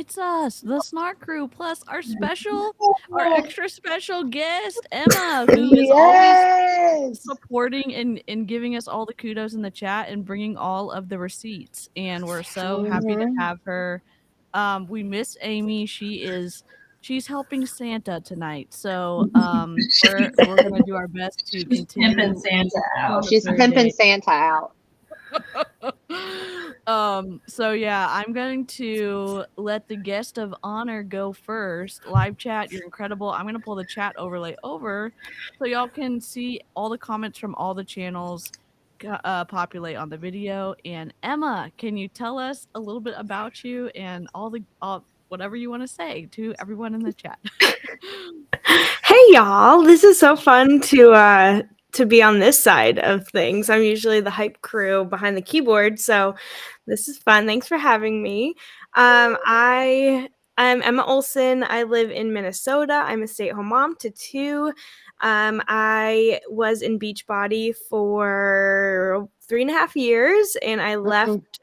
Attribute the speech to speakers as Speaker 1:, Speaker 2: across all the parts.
Speaker 1: it's us, the Snark Crew, plus our extra special guest, Emma, who is always
Speaker 2: Yes.
Speaker 1: supporting and giving us all the kudos in the chat and bringing all of the receipts. And we're so happy to have her. We miss Amy. She's helping Santa tonight, so we're gonna do our best to continue
Speaker 3: pimping Santa out.
Speaker 2: She's pimping Santa out.
Speaker 1: So yeah, I'm going to let the guest of honor go first. Live chat, you're incredible. I'm gonna pull the chat overlay over so y'all can see all the comments from all the channels populate on the video. And Emma, can you tell us a little bit about you and all whatever you want to say to everyone in the chat?
Speaker 4: Hey y'all, this is so fun to be on this side of things. I'm usually the hype crew behind the keyboard, so this is fun. Thanks for having me. I'm Emma Olson. I live in Minnesota. I'm a stay-at-home mom to 2. I was in Beachbody for 3.5 years, and I left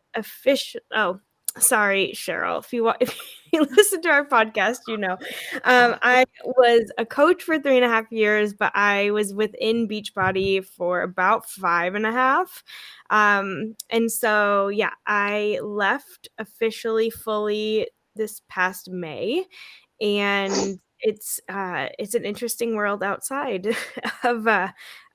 Speaker 4: sorry, Cheryl. If you listen to our podcast, you know. I was a coach for 3.5 years, but I was within Beachbody for about 5.5. And so, yeah, I left officially fully this past May, and it's an interesting world outside of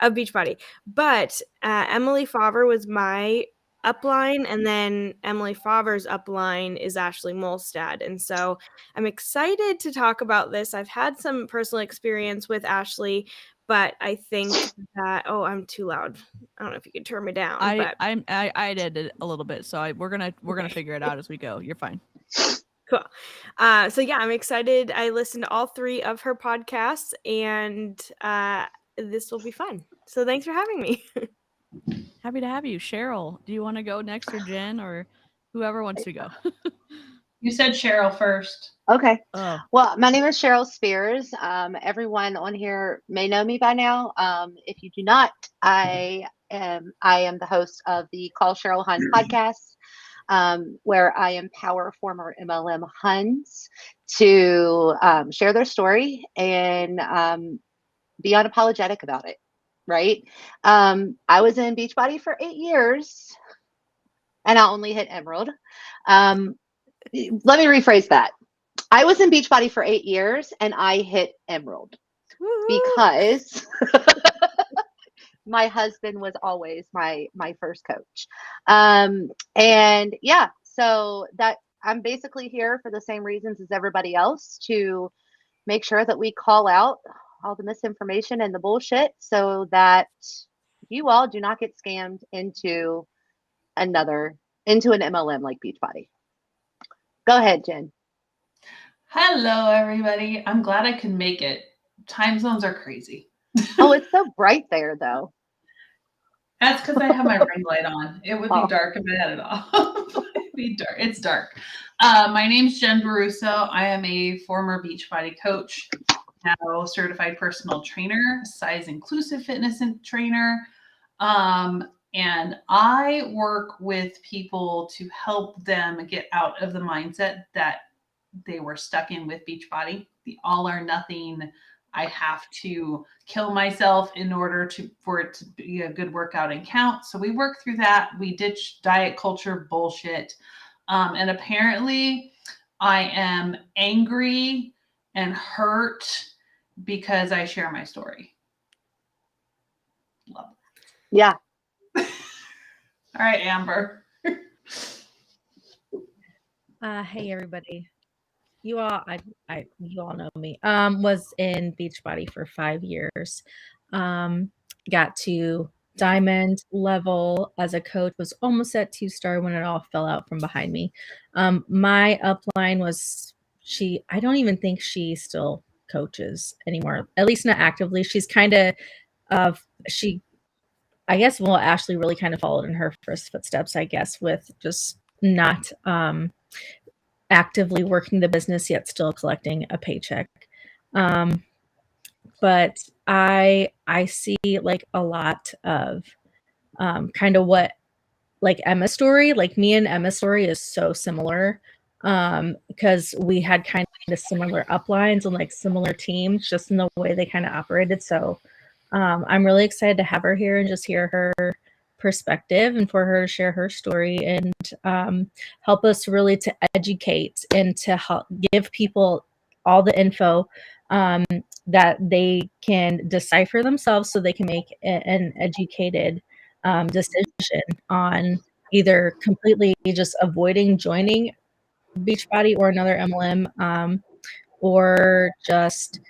Speaker 4: Beachbody. But Emily Favre was my upline, and then Emily Favre's upline is Ashlie Molstad. And so I'm excited to talk about this. I've had some personal experience with Ashlie, but I think that I'm too loud. I don't know if you can turn me down.
Speaker 1: I did it a little bit, so we're gonna figure it out as we go. You're fine.
Speaker 4: Cool. So yeah, I'm excited. I listened to all 3 of her podcasts, and this will be fun. So thanks for having me.
Speaker 1: Happy to have you. Cheryl, do you want to go next, or Jen, or whoever wants to go?
Speaker 3: You said Cheryl first.
Speaker 2: Okay.
Speaker 1: Oh.
Speaker 2: Well, my name is Cheryl Spears. Everyone on here may know me by now. If you do not, I am the host of the Call Cheryl Hun podcast, where I empower former MLM Huns to share their story and be unapologetic about it. Right. I was in Beachbody for 8 years, and I only hit Emerald. Let me rephrase that. I was in Beachbody for 8 years, and I hit Emerald because my husband was always my first coach. And yeah, so that I'm basically here for the same reasons as everybody else, to make sure that we call out all the misinformation and the bullshit so that you all do not get scammed into an MLM like Beachbody. Go ahead, Jen.
Speaker 3: Hello, everybody. I'm glad I could make it. Time zones are crazy.
Speaker 2: Oh, it's so bright there, though.
Speaker 3: That's because I have my ring light on. It would be dark if I had it off. It'd be dark. It's dark. My name's Jen Baruso. I am a former Beachbody coach, now certified personal trainer, size inclusive fitness and trainer. And I work with people to help them get out of the mindset that they were stuck in with Beachbody, the all or nothing. I have to kill myself in order for it to be a good workout and count. So we work through that. We ditch diet culture bullshit. And apparently I am angry and hurt because I share my story. Love it.
Speaker 2: Yeah.
Speaker 3: All right, Amber.
Speaker 5: Hey everybody. You all know me. Was in Beachbody for 5 years. Got to diamond level as a coach, was almost at 2-star when it all fell out from behind me. My upline was I don't even think she still coaches anymore, at least not actively. She's kind of I guess, well, Ashlie really kind of followed in her first footsteps, I guess, with just not actively working the business yet still collecting a paycheck. But I see like a lot of kind of what like Emma's story, like me and Emma's story is so similar because we had kind of similar uplines and like similar teams, just in the way they kind of operated. So I'm really excited to have her here and just hear her perspective and for her to share her story and help us really to educate and to help give people all the info that they can decipher themselves so they can make an educated decision on either completely just avoiding joining Beachbody or another MLM, or just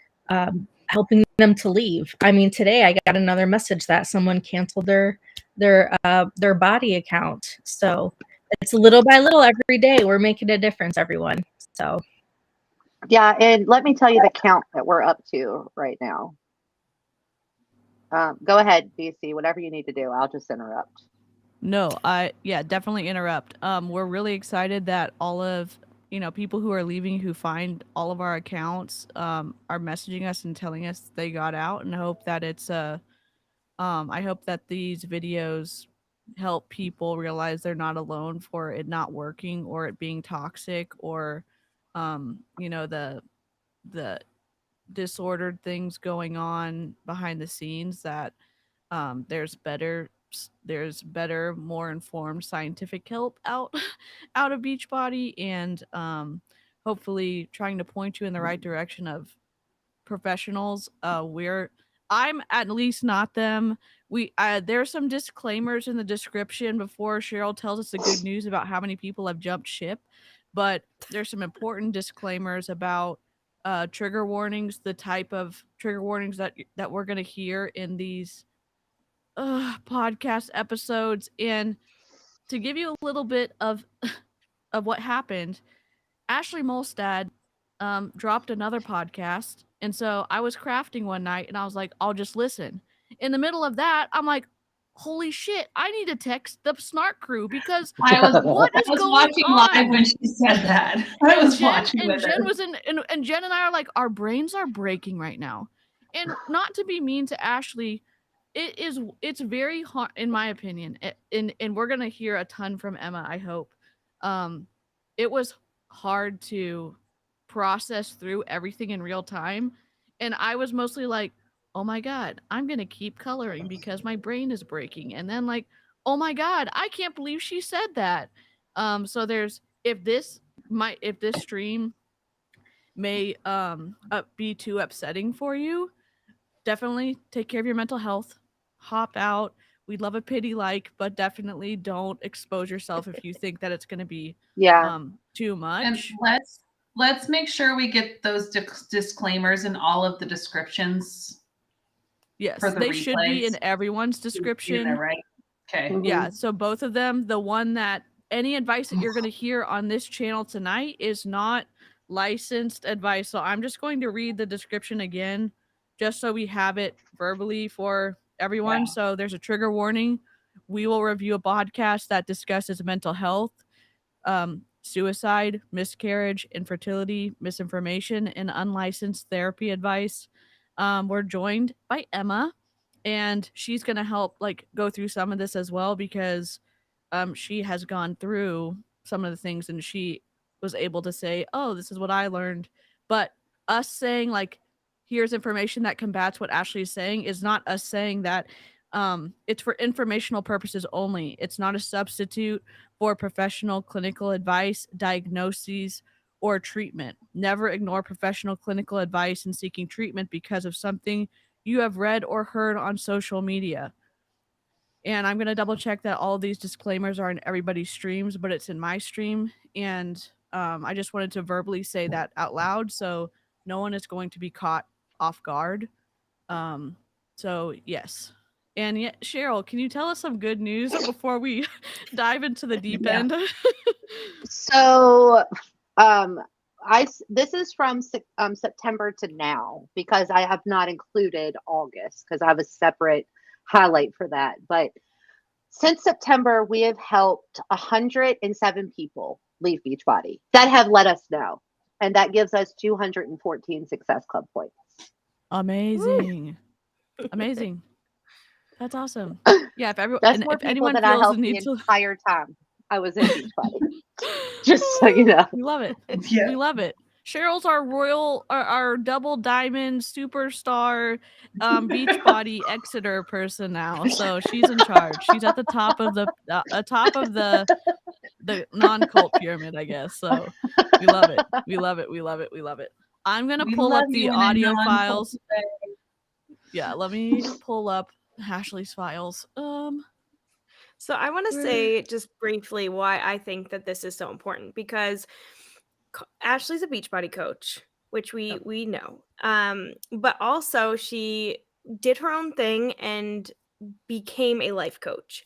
Speaker 5: helping them to leave. I mean, today I got another message that someone canceled their body account. So it's little by little every day we're making a difference, everyone. So
Speaker 2: Yeah, and let me tell you the count that we're up to right now. Go ahead, BC, whatever you need to do. I'll just interrupt.
Speaker 1: No, definitely interrupt. We're really excited that all of people who are leaving who find all of our accounts are messaging us and telling us they got out, and hope that it's I hope that these videos help people realize they're not alone for it not working or it being toxic or the disordered things going on behind the scenes, that there's better, more informed scientific help out out of Beachbody, and hopefully trying to point you in the right direction of professionals. I'm at least not them. There's some disclaimers in the description before Cheryl tells us the good news about how many people have jumped ship, but there's some important disclaimers about trigger warnings, the type of trigger warnings that we're going to hear in these podcast episodes. And to give you a little bit of what happened, Ashlie Molstad dropped another podcast. And so I was crafting one night and I was like, I'll just listen. In the middle of that, I'm like, holy shit, I need to text the Snark crew because
Speaker 3: I was
Speaker 1: what is going
Speaker 3: watching
Speaker 1: on?
Speaker 3: live when she said that. I was watching
Speaker 1: and
Speaker 3: with
Speaker 1: Jen
Speaker 3: her.
Speaker 1: was and Jen and I are like, our brains are breaking right now. And not to be mean to Ashlie, it's very hard in my opinion. And we're gonna hear a ton from Emma, I hope. It was hard to process through everything in real time. And I was mostly like, oh my God, I'm going to keep coloring because my brain is breaking. And then like, oh my God, I can't believe she said that. So there's, if this stream may be too upsetting for you, definitely take care of your mental health. Hop out. We'd love a pity like, but definitely don't expose yourself if you think that it's going to be
Speaker 2: Yeah.
Speaker 1: too much.
Speaker 3: And let's make sure we get those disclaimers in all of the descriptions.
Speaker 1: Yes,
Speaker 3: for the
Speaker 1: they should be in
Speaker 3: replays.
Speaker 1: everyone's description.
Speaker 3: There, right? Okay.
Speaker 2: Mhm.
Speaker 1: Yeah, so both of them, the one that any advice that you're going to hear on this channel tonight is not licensed advice. So I'm just going to read the description again just so we have it verbally for everyone.
Speaker 3: Yeah.
Speaker 1: So there's a trigger warning. We will review a podcast that discusses mental health, suicide, miscarriage, infertility, misinformation, and unlicensed therapy advice. We're joined by Emma, and she's gonna help like go through some of this as well because she has gone through some of the things and she was able to say, oh, this is what I learned. But us saying like, here's information that combats what Ashlie is saying is not us saying that. It's for informational purposes only. It's not a substitute for professional clinical advice, diagnoses, or treatment. Never ignore professional clinical advice in seeking treatment because of something you have read or heard on social media. And I'm going to double check that all these disclaimers are in everybody's streams, but it's in my stream. And I just wanted to verbally say that out loud so no one is going to be caught off guard. So, yes. And yet, Cheryl, can you tell us some good news before we dive into the deep end?
Speaker 2: So, this is from September to now because I have not included August because I have a separate highlight for that. But since September, we have helped 107 people leave Beachbody that have let us know, and that gives us 214 Success Club points.
Speaker 1: Amazing. Amazing. That's awesome. Yeah, if
Speaker 2: That's more
Speaker 1: if
Speaker 2: people
Speaker 1: anyone
Speaker 2: than I
Speaker 1: feels the
Speaker 2: helped the
Speaker 1: need to
Speaker 2: entire time. I was in Beachbody. Just so you know.
Speaker 1: We love it.
Speaker 3: Yeah.
Speaker 1: We love it. Cheryl's our double diamond superstar Beachbody Exeter person now. So she's in charge. She's at the top of the non-cult pyramid, I guess. So we love it. We love it. We love it. We love it. I'm gonna
Speaker 3: We
Speaker 1: pull
Speaker 3: love
Speaker 1: up the
Speaker 3: you in a
Speaker 1: audio
Speaker 3: non-cult
Speaker 1: files.
Speaker 3: way.
Speaker 1: Yeah, let me pull up Ashley's files.
Speaker 4: So I want to
Speaker 1: Where-
Speaker 4: say just briefly why I think that this is so important, because Ashley's a Beachbody coach, which we know. But also she did her own thing and became a life coach.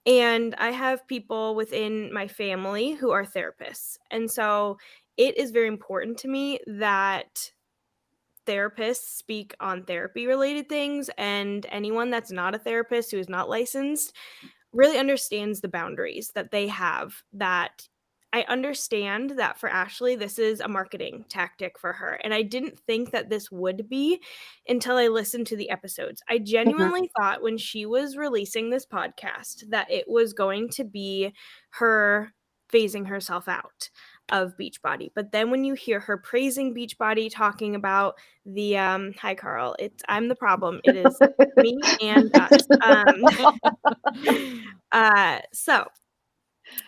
Speaker 4: And I have people within my family who are therapists. And so it is very important to me that therapists speak on therapy related things, and anyone that's not a therapist who is not licensed really understands the boundaries that they have. That I understand that for Ashlie, this is a marketing tactic for her. And I didn't think that this would be until I listened to the episodes. I genuinely thought when she was releasing this podcast that it was going to be her phasing herself out of Beachbody. But then when you hear her praising Beachbody, talking about the hi Carl, I'm the problem. It is me and us. So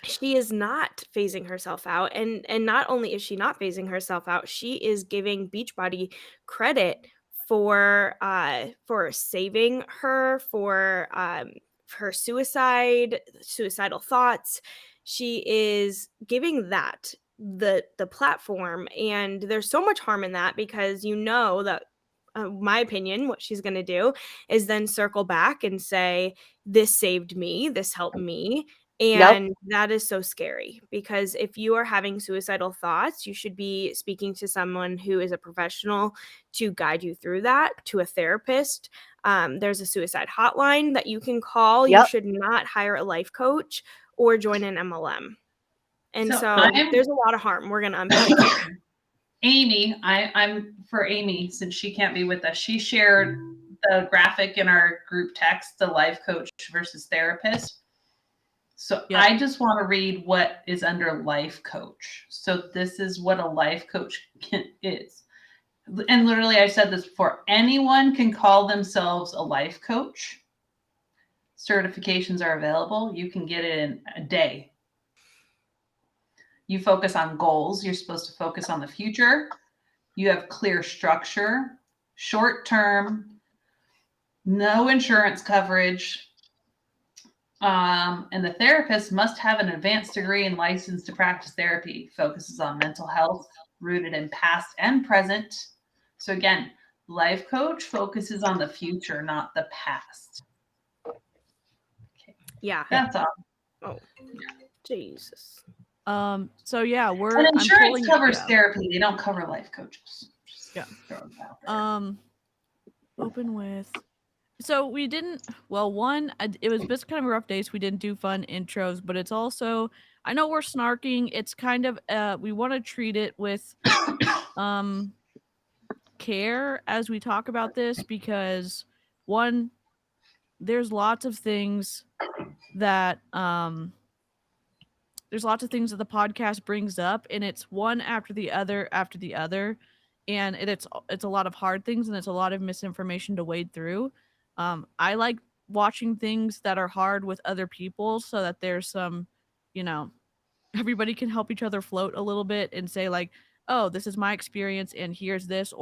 Speaker 4: she is not phasing herself out, and not only is she not phasing herself out, she is giving Beachbody credit for saving her, for her suicidal thoughts. She is giving that the platform, and there's so much harm in that, because you know that my opinion, what she's going to do is then circle back and say, this saved me, this helped me. And that is so scary, because if you are having suicidal thoughts, you should be speaking to someone who is a professional to guide you through that, to a therapist. There's a suicide hotline that you can call. You should not hire a life coach or join an MLM. And so there's a lot of harm we're going to unpack here.
Speaker 3: Amy, I'm for Amy, since she can't be with us. She shared the graphic in our group text, the life coach versus therapist. So I just want to read what is under life coach. So this is what a life coach is. And literally, I said this before, anyone can call themselves a life coach. Certifications are available. You can get it in a day. You focus on goals. You're supposed to focus on the future. You have clear structure, short term, no insurance coverage. And the therapist must have an advanced degree and license to practice therapy. Focuses on mental health, rooted in past and present. So again, life coach focuses on the future, not the past. Okay.
Speaker 4: Yeah.
Speaker 3: That's all.
Speaker 4: Oh, Jesus.
Speaker 1: So yeah,
Speaker 3: And insurance covers therapy. They don't cover life coaches.
Speaker 1: Yeah. Open with. So we didn't. Well, it was just kind of a rough day, so we didn't do fun intros. But it's also, I know we're snarking. It's kind of we want to treat it with care as we talk about this, because one, there's lots of things that the podcast brings up, and it's one after the other, and it's a lot of hard things, and it's a lot of misinformation to wade through. I like watching things that are hard with other people, so that there's some, everybody can help each other float a little bit and say like, oh, this is my experience and here's this.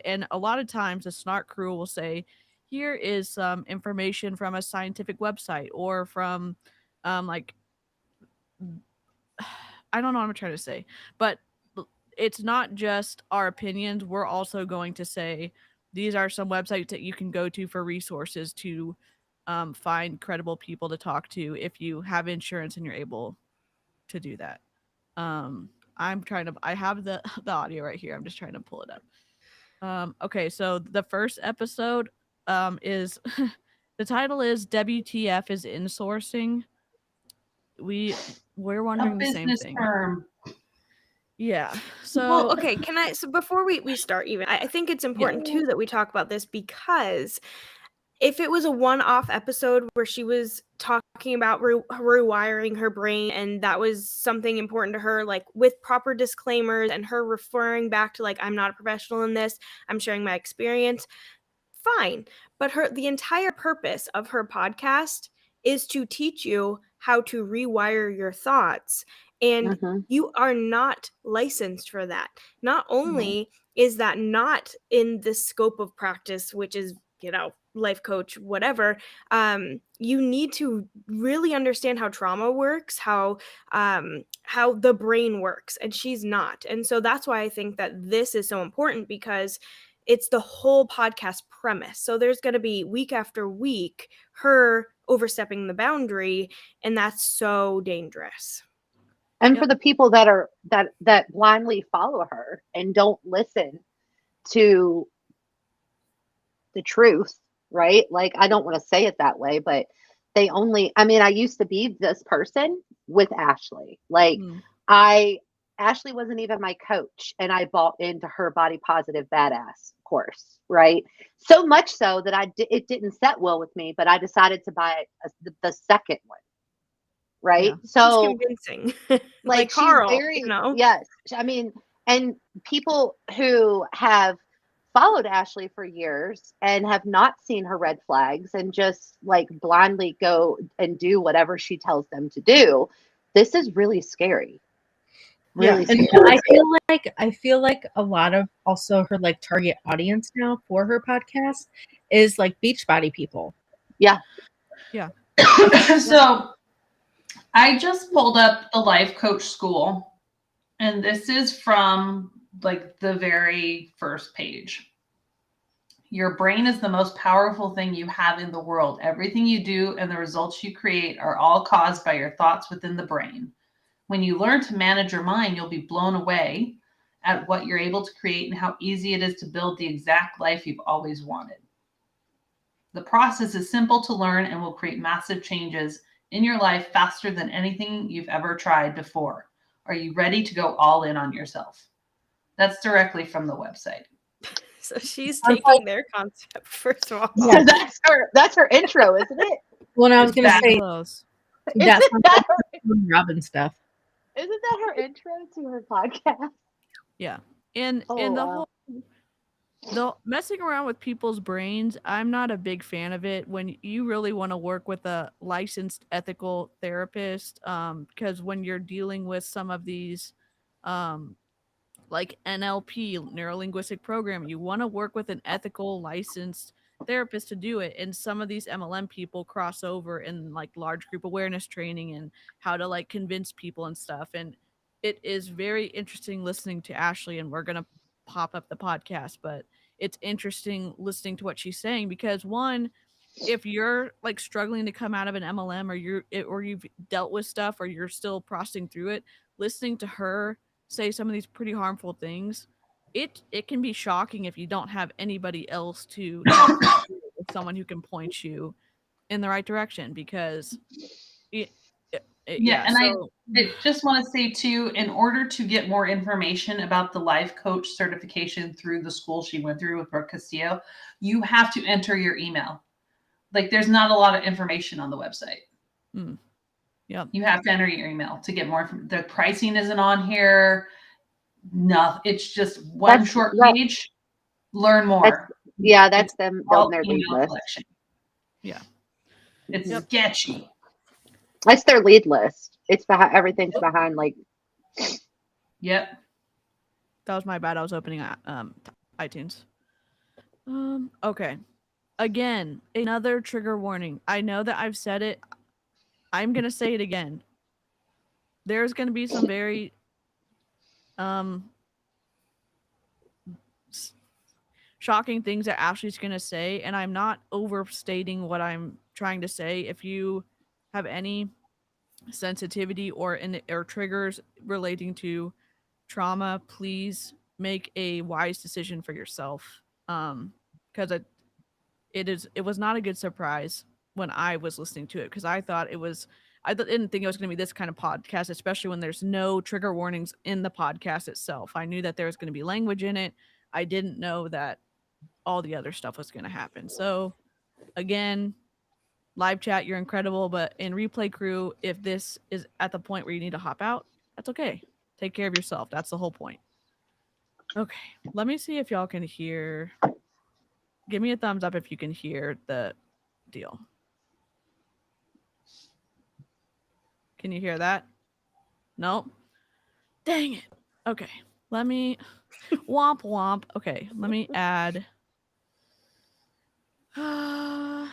Speaker 1: And a lot of times the snark crew will say, here is some information from a scientific website, or from like, I don't know what I'm trying to say, but it's not just our opinions. We're also going to say, these are some websites that you can go to for resources to find credible people to talk to if you have insurance and you're able to do that. I have the audio right here. I'm just trying to pull it up. Okay, so the first episode is the title is WTF is Insourcing. We're wondering the same thing.
Speaker 3: Term.
Speaker 1: Yeah. So
Speaker 4: well, okay, so before we start, even I think it's important too that we talk about this, because if it was a one-off episode where she was talking about rewiring her brain and that was something important to her, like with proper disclaimers and her referring back to like, I'm not a professional in this, I'm sharing my experience, fine. But the entire purpose of her podcast is to teach you how to rewire your thoughts. And you are not licensed for that. Not only is that not in the scope of practice, which is, life coach, whatever, you need to really understand how trauma works, how the brain works, and she's not. And so that's why I think that this is so important, because it's the whole podcast premise. So there's going to be week after week her overstepping the boundary, and that's so dangerous.
Speaker 2: And for the people that blindly follow her and don't listen to the truth, right? Like, I don't want to say it that way, but I used to be this person with Ashlie. Like, Ashlie wasn't even my coach, and I bought into her body positive badass course, right? So much so that it didn't set well with me, but I decided to buy the second one, right?
Speaker 4: Yeah.
Speaker 2: So
Speaker 4: she's convincing,
Speaker 2: like
Speaker 4: Carl,
Speaker 2: she's very, yes. I mean, and people who have followed Ashlie for years and have not seen her red flags and just like blindly go and do whatever she tells them to do, this is really scary. Really
Speaker 5: and
Speaker 2: scary.
Speaker 5: I feel like a lot of also her like target audience now for her podcast is like Beachbody people.
Speaker 2: Yeah.
Speaker 3: So I just pulled up the life coach school, and this is from like the very first page. Your brain is the most powerful thing you have in the world. Everything you do and the results you create are all caused by your thoughts within the brain. When you learn to manage your mind, you'll be blown away at what you're able to create and how easy it is to build the exact life you've always wanted. The process is simple to learn and will create massive changes in your life faster than anything you've ever tried before. Are you ready to go all in on yourself? That's directly from the website.
Speaker 4: So she's taking their concept, first of all.
Speaker 2: Yeah. That's her intro, isn't it?
Speaker 5: Well, I was going to say
Speaker 1: close.
Speaker 5: that's Robin stuff.
Speaker 2: Isn't that her intro to her podcast?
Speaker 1: Yeah. And the messing around with people's brains, I'm not a big fan of it when you really want to work with a licensed ethical therapist, because when you're dealing with some of these like NLP, neuro-linguistic programming, you want to work with an ethical licensed therapist to do it. And some of these MLM people cross over in like large group awareness training and how to like convince people and stuff. And it is very interesting listening to Ashlie, and we're going to pop up the podcast, but it's interesting listening to what she's saying, because one, if you're like struggling to come out of an MLM, or you've dealt with stuff, or you're still processing through it, listening to her say some of these pretty harmful things, it can be shocking if you don't have anybody else to talk to, someone who can point you in the right direction, because
Speaker 3: I just want to say too, in order to get more information about the life coach certification through the school she went through with Brooke Castillo, you have to enter your email. Like, there's not a lot of information on the website.
Speaker 1: Yeah,
Speaker 3: you have to enter your email to get more. The pricing isn't on here. No, it's just one short page. Learn more.
Speaker 2: That's them building their lead list.
Speaker 3: Collection. Yeah, it's sketchy.
Speaker 2: That's their lead list. It's behind, everything's behind like.
Speaker 3: Yep.
Speaker 1: That was my bad. I was opening iTunes. Okay. Again, another trigger warning. I know that I've said it. I'm gonna say it again. There's gonna be some very shocking things that Ashley's gonna say, and I'm not overstating what I'm trying to say. If you have any sensitivity or triggers relating to trauma, please make a wise decision for yourself. Because it was not a good surprise when I was listening to it, because I didn't think it was going to be this kind of podcast, especially when there's no trigger warnings in the podcast itself. I knew that there was going to be language in it. I didn't know that all the other stuff was going to happen. So Again, live chat, you're incredible, but in replay crew, if this is at the point where you need to hop out, that's okay. Take care of yourself. That's the whole point. Okay, let me see if y'all can hear. Give me a thumbs up if you can hear the deal. Can you hear that? No? Dang it. Okay, let me womp womp. Okay, let me add
Speaker 4: And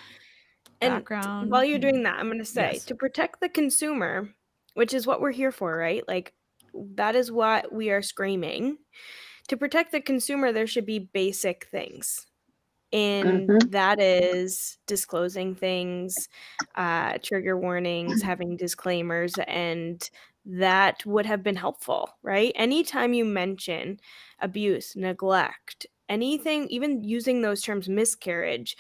Speaker 1: background.
Speaker 4: while you're doing that, I'm going to say
Speaker 1: Yes.
Speaker 4: to protect the consumer, which is what we're here for, right? Like, that is what we are screaming. To protect the consumer, there should be basic things. And that is disclosing things, trigger warnings, having disclaimers, and that would have been helpful, right? Anytime you mention abuse, neglect, anything, even using those terms, miscarriage,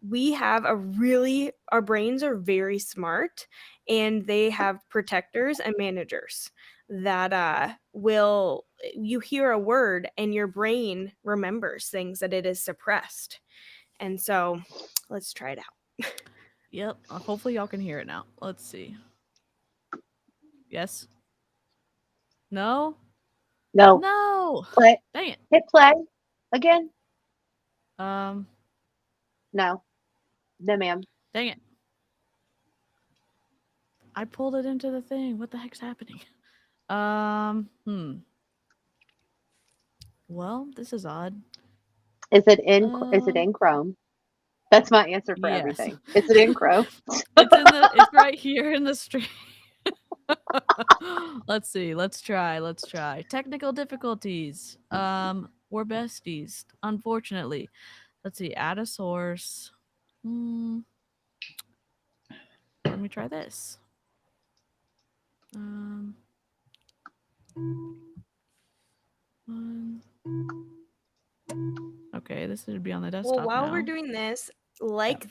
Speaker 4: we have our brains are very smart, and they have protectors and managers that will, you hear a word and your brain remembers things that it is suppressed. And so let's try it out.
Speaker 1: Yep. Hopefully y'all can hear it now. Let's see. Yes? No?
Speaker 2: No.
Speaker 1: No.
Speaker 2: Play.
Speaker 1: Dang it.
Speaker 2: Hit play again.
Speaker 1: Um,
Speaker 2: No. No, ma'am.
Speaker 1: dang it. I pulled it into the thing. What the heck's happening? Well, this is odd.
Speaker 2: Is it in Chrome? That's my answer for
Speaker 1: Yes.
Speaker 2: everything. Is it in Chrome?
Speaker 1: It's right here in the stream. Let's see. Let's try. Technical difficulties. We're besties, unfortunately. Let's see. Add a source. Let me try this. Okay, this should be on the desktop.
Speaker 4: Well, while
Speaker 1: now.
Speaker 4: we're doing this,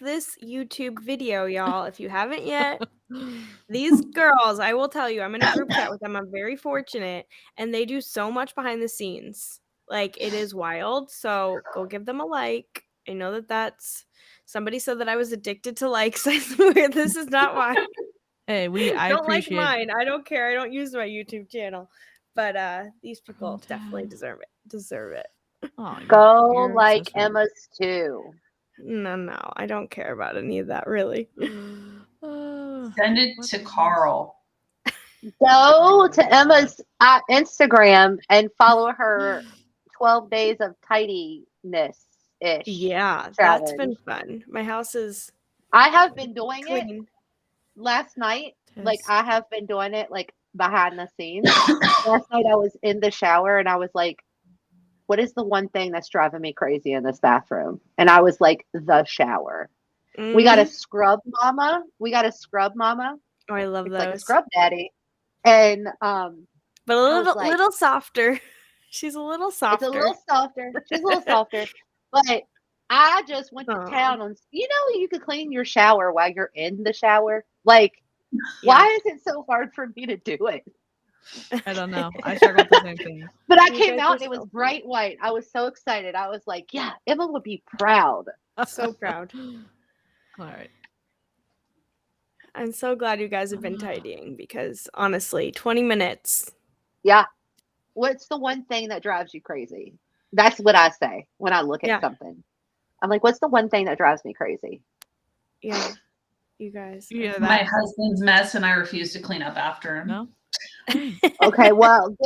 Speaker 4: this YouTube video, y'all. If you haven't yet, these girls, I will tell you, I'm in a group chat with them. I'm very fortunate, and they do so much behind the scenes. Like, it is wild. So go give them a like. I know that that's somebody said that I was addicted to likes. I swear this is not why.
Speaker 1: Hey, I
Speaker 4: don't
Speaker 1: appreciate
Speaker 4: like mine. I don't care. I don't use my YouTube channel. But these people definitely deserve it.
Speaker 1: Oh,
Speaker 2: Go like Emma's too.
Speaker 4: No, I don't care about any of that, really.
Speaker 3: Send it to Carl.
Speaker 2: Go to Emma's Instagram and follow her 12 days of tidiness ish.
Speaker 4: Yeah,
Speaker 2: challenge.
Speaker 4: That's been fun. My house is
Speaker 2: I have been doing
Speaker 4: clean.
Speaker 2: it last night. Like, I have been doing it like behind the scenes. Last night I was in the shower and I was like, what is the one thing that's driving me crazy in this bathroom? And I was like, the shower. We got a scrub mama.
Speaker 4: Oh, I love
Speaker 2: it's
Speaker 4: those.
Speaker 2: like a scrub daddy. And
Speaker 4: but a little softer. She's a little softer.
Speaker 2: It's a little softer. She's a little softer. But I just went to town on, you could clean your shower while you're in the shower. Like, why is it so hard for me to do it?
Speaker 1: I don't know. I struggle with the same thing.
Speaker 2: But I came out and it was bright white. I was so excited. I was like, yeah, Emma would be proud.
Speaker 4: So proud.
Speaker 1: All right.
Speaker 4: I'm so glad you guys have been tidying because honestly, 20 minutes.
Speaker 2: Yeah. What's the one thing that drives you crazy? That's what I say when I look at something. I'm like, what's the one thing that drives me crazy?
Speaker 4: Yeah. You guys.
Speaker 1: Yeah,
Speaker 3: my husband's mess and I refuse to clean up after him.
Speaker 1: No?
Speaker 2: Okay, well,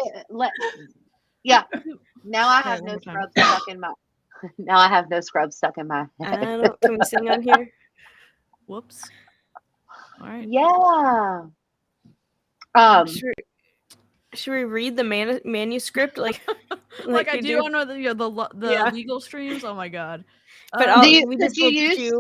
Speaker 2: now I have no scrubs stuck in my Now I have no scrubs stuck in my head.
Speaker 4: Can we sing on here?
Speaker 1: Whoops. All right.
Speaker 2: Yeah.
Speaker 4: Should we read the manuscript like
Speaker 1: I do on the legal streams? Oh my god.
Speaker 4: But
Speaker 2: could you use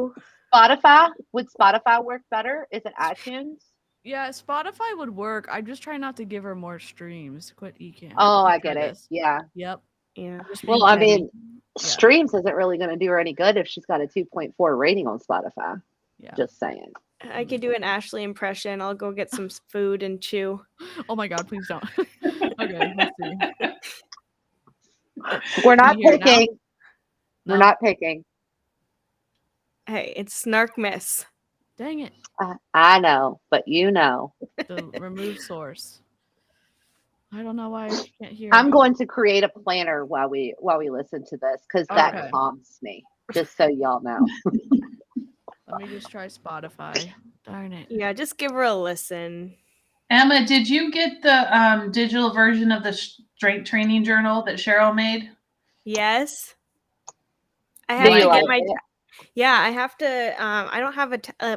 Speaker 2: Spotify? Would Spotify work better? Is it iTunes?
Speaker 1: Yeah, Spotify would work. I'm just trying not to give her more streams. Quit eCam.
Speaker 2: Oh, I get it. Yeah.
Speaker 1: Yep.
Speaker 4: Yeah.
Speaker 2: Well, I mean, streams isn't really going to do her any good if she's got a 2.4 rating on Spotify. Yeah. Just saying.
Speaker 4: I could do an Ashlie impression. I'll go get some food and chew.
Speaker 1: Oh my god, please don't. Okay, let's see.
Speaker 2: We're not picking. We're not picking.
Speaker 4: Hey, it's SNARKMAS.
Speaker 1: Dang it.
Speaker 2: I know, but you know.
Speaker 1: The remove source. I don't know why I can't hear.
Speaker 2: I'm going to create a planner while we listen to this because that
Speaker 1: Okay.
Speaker 2: calms me. Just so y'all know.
Speaker 1: Let me just try Spotify. Darn it.
Speaker 4: Yeah, just give her a listen.
Speaker 3: Emma, did you get the digital version of the strength training journal that Cheryl made?
Speaker 4: Yes. I
Speaker 2: Do
Speaker 4: have
Speaker 2: you
Speaker 4: to
Speaker 2: like
Speaker 4: get my
Speaker 2: it?
Speaker 4: Yeah, I have to I don't have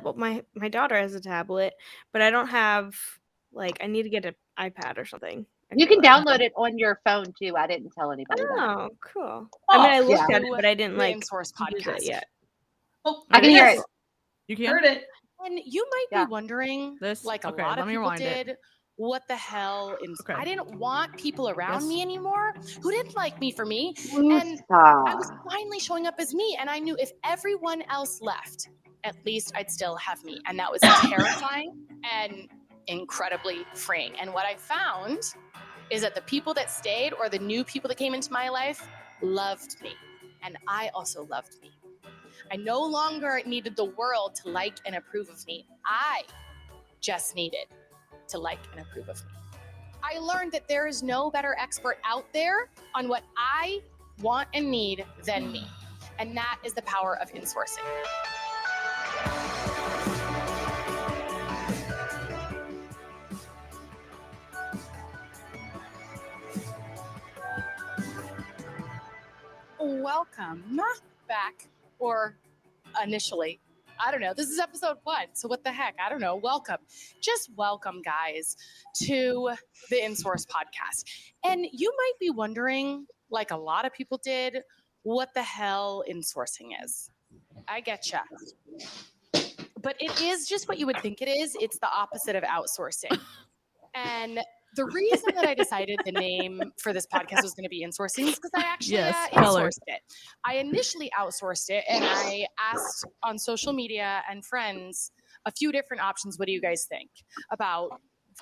Speaker 4: well, my daughter has a tablet, but I don't have I need to get an iPad or something. I
Speaker 2: You
Speaker 4: feel
Speaker 2: can
Speaker 4: like.
Speaker 2: download it on your phone too. I didn't tell anybody that.
Speaker 4: Oh, cool. I mean, I
Speaker 3: Oh,
Speaker 4: looked
Speaker 2: yeah.
Speaker 4: at it, but I didn't
Speaker 6: The In-Source
Speaker 4: use it
Speaker 6: podcast.
Speaker 4: yet.
Speaker 3: oh,
Speaker 2: I can hear
Speaker 3: yes,
Speaker 2: it.
Speaker 1: You can?
Speaker 3: heard it.
Speaker 6: And you might
Speaker 2: Yeah.
Speaker 6: be wondering,
Speaker 1: This?
Speaker 6: like a
Speaker 1: Okay,
Speaker 6: lot
Speaker 1: let
Speaker 6: of
Speaker 1: me
Speaker 6: people
Speaker 1: rewind it.
Speaker 6: did, what the hell?
Speaker 1: Okay.
Speaker 6: I didn't want people around
Speaker 1: Yes.
Speaker 6: me anymore who didn't like me for me.
Speaker 2: You
Speaker 6: And I was
Speaker 2: stop.
Speaker 6: finally showing up as me. And I knew if everyone else left, at least I'd still have me. And that was terrifying and incredibly freeing. And what I found is that the people that stayed or the new people that came into my life loved me. And I also loved me. I no longer needed the world to like and approve of me. I just needed to like and approve of me. I learned that there is no better expert out there on what I want and need than me. And that is the power of insourcing. Welcome back, or initially. I don't know. This is episode 1. So what the heck? I don't know. Welcome. Just welcome, guys, to the InSource podcast. And you might be wondering, like a lot of people did, what the hell insourcing is. I getcha. But it is just what you would think it is. It's the opposite of outsourcing. And the reason that I decided the name for this podcast was going to be insourcing is because I actually insourced it. I initially outsourced it, and I asked on social media and friends a few different options. What do you guys think about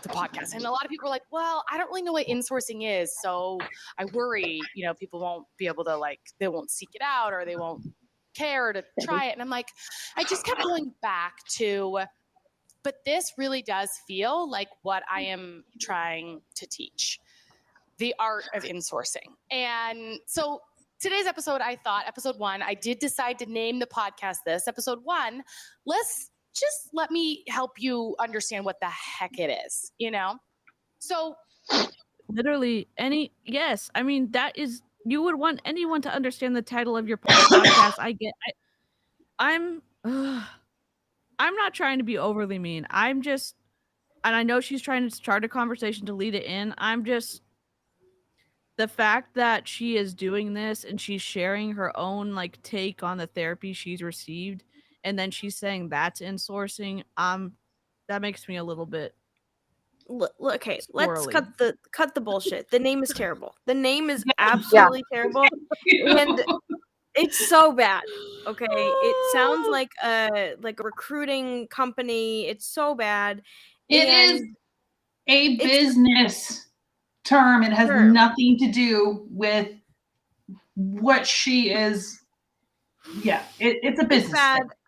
Speaker 6: the podcast? And a lot of people were like, well, I don't really know what insourcing is. So I worry, people won't be able to they won't seek it out, or they won't care to try it. And I'm like, I just kept going back to, but this really does feel like what I am trying to teach, the art of insourcing. And so today's episode, I thought, episode 1, I did decide to name the podcast this. Episode 1, let me help you understand what the heck it is, So
Speaker 1: Literally yes. I mean, that is, you would want anyone to understand the title of your podcast. I'm not trying to be overly mean. And I know she's trying to start a conversation to lead it in. The fact that she is doing this and she's sharing her own take on the therapy she's received, and then she's saying that's insourcing, that makes me a little bit
Speaker 4: Okay, let's
Speaker 1: squirrely.
Speaker 4: cut the bullshit. The name is terrible. The name is absolutely terrible. And it's so bad. Okay, it sounds like a recruiting company. It's so bad.
Speaker 3: It is a business term. It has nothing to do with what she is. Yeah, it's a business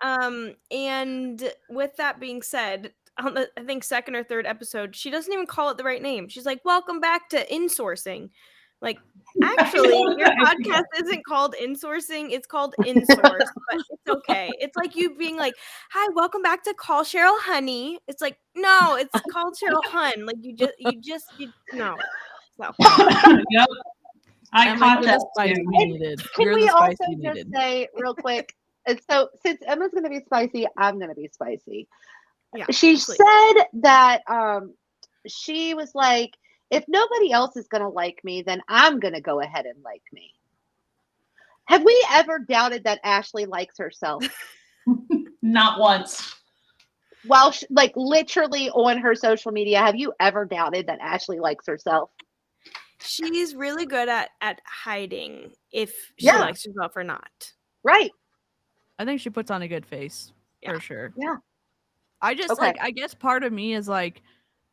Speaker 4: thing. And with that being said, on the, I think, 2nd or 3rd episode, she doesn't even call it the right name. She's like, welcome back to insourcing. Actually, your podcast isn't called insourcing, it's called insource, but it's okay. It's like you being like, hi, welcome back to Call Cheryl Honey. It's like, no, it's called Cheryl Hun. No. So.
Speaker 3: Yep. I caught that
Speaker 1: too.
Speaker 2: Can we also just say real quick, and so since Emma's going to be spicy, I'm going to be spicy. Yeah, she said that she was like, if nobody else is going to like me, then I'm going to go ahead and like me. Have we ever doubted that Ashlie likes herself?
Speaker 3: Not once.
Speaker 2: Well, literally on her social media, have you ever doubted that Ashlie likes herself?
Speaker 4: She's really good at hiding if she likes herself or not.
Speaker 2: Right.
Speaker 1: I think she puts on a good face for sure.
Speaker 2: Yeah.
Speaker 1: I just I guess part of me is like,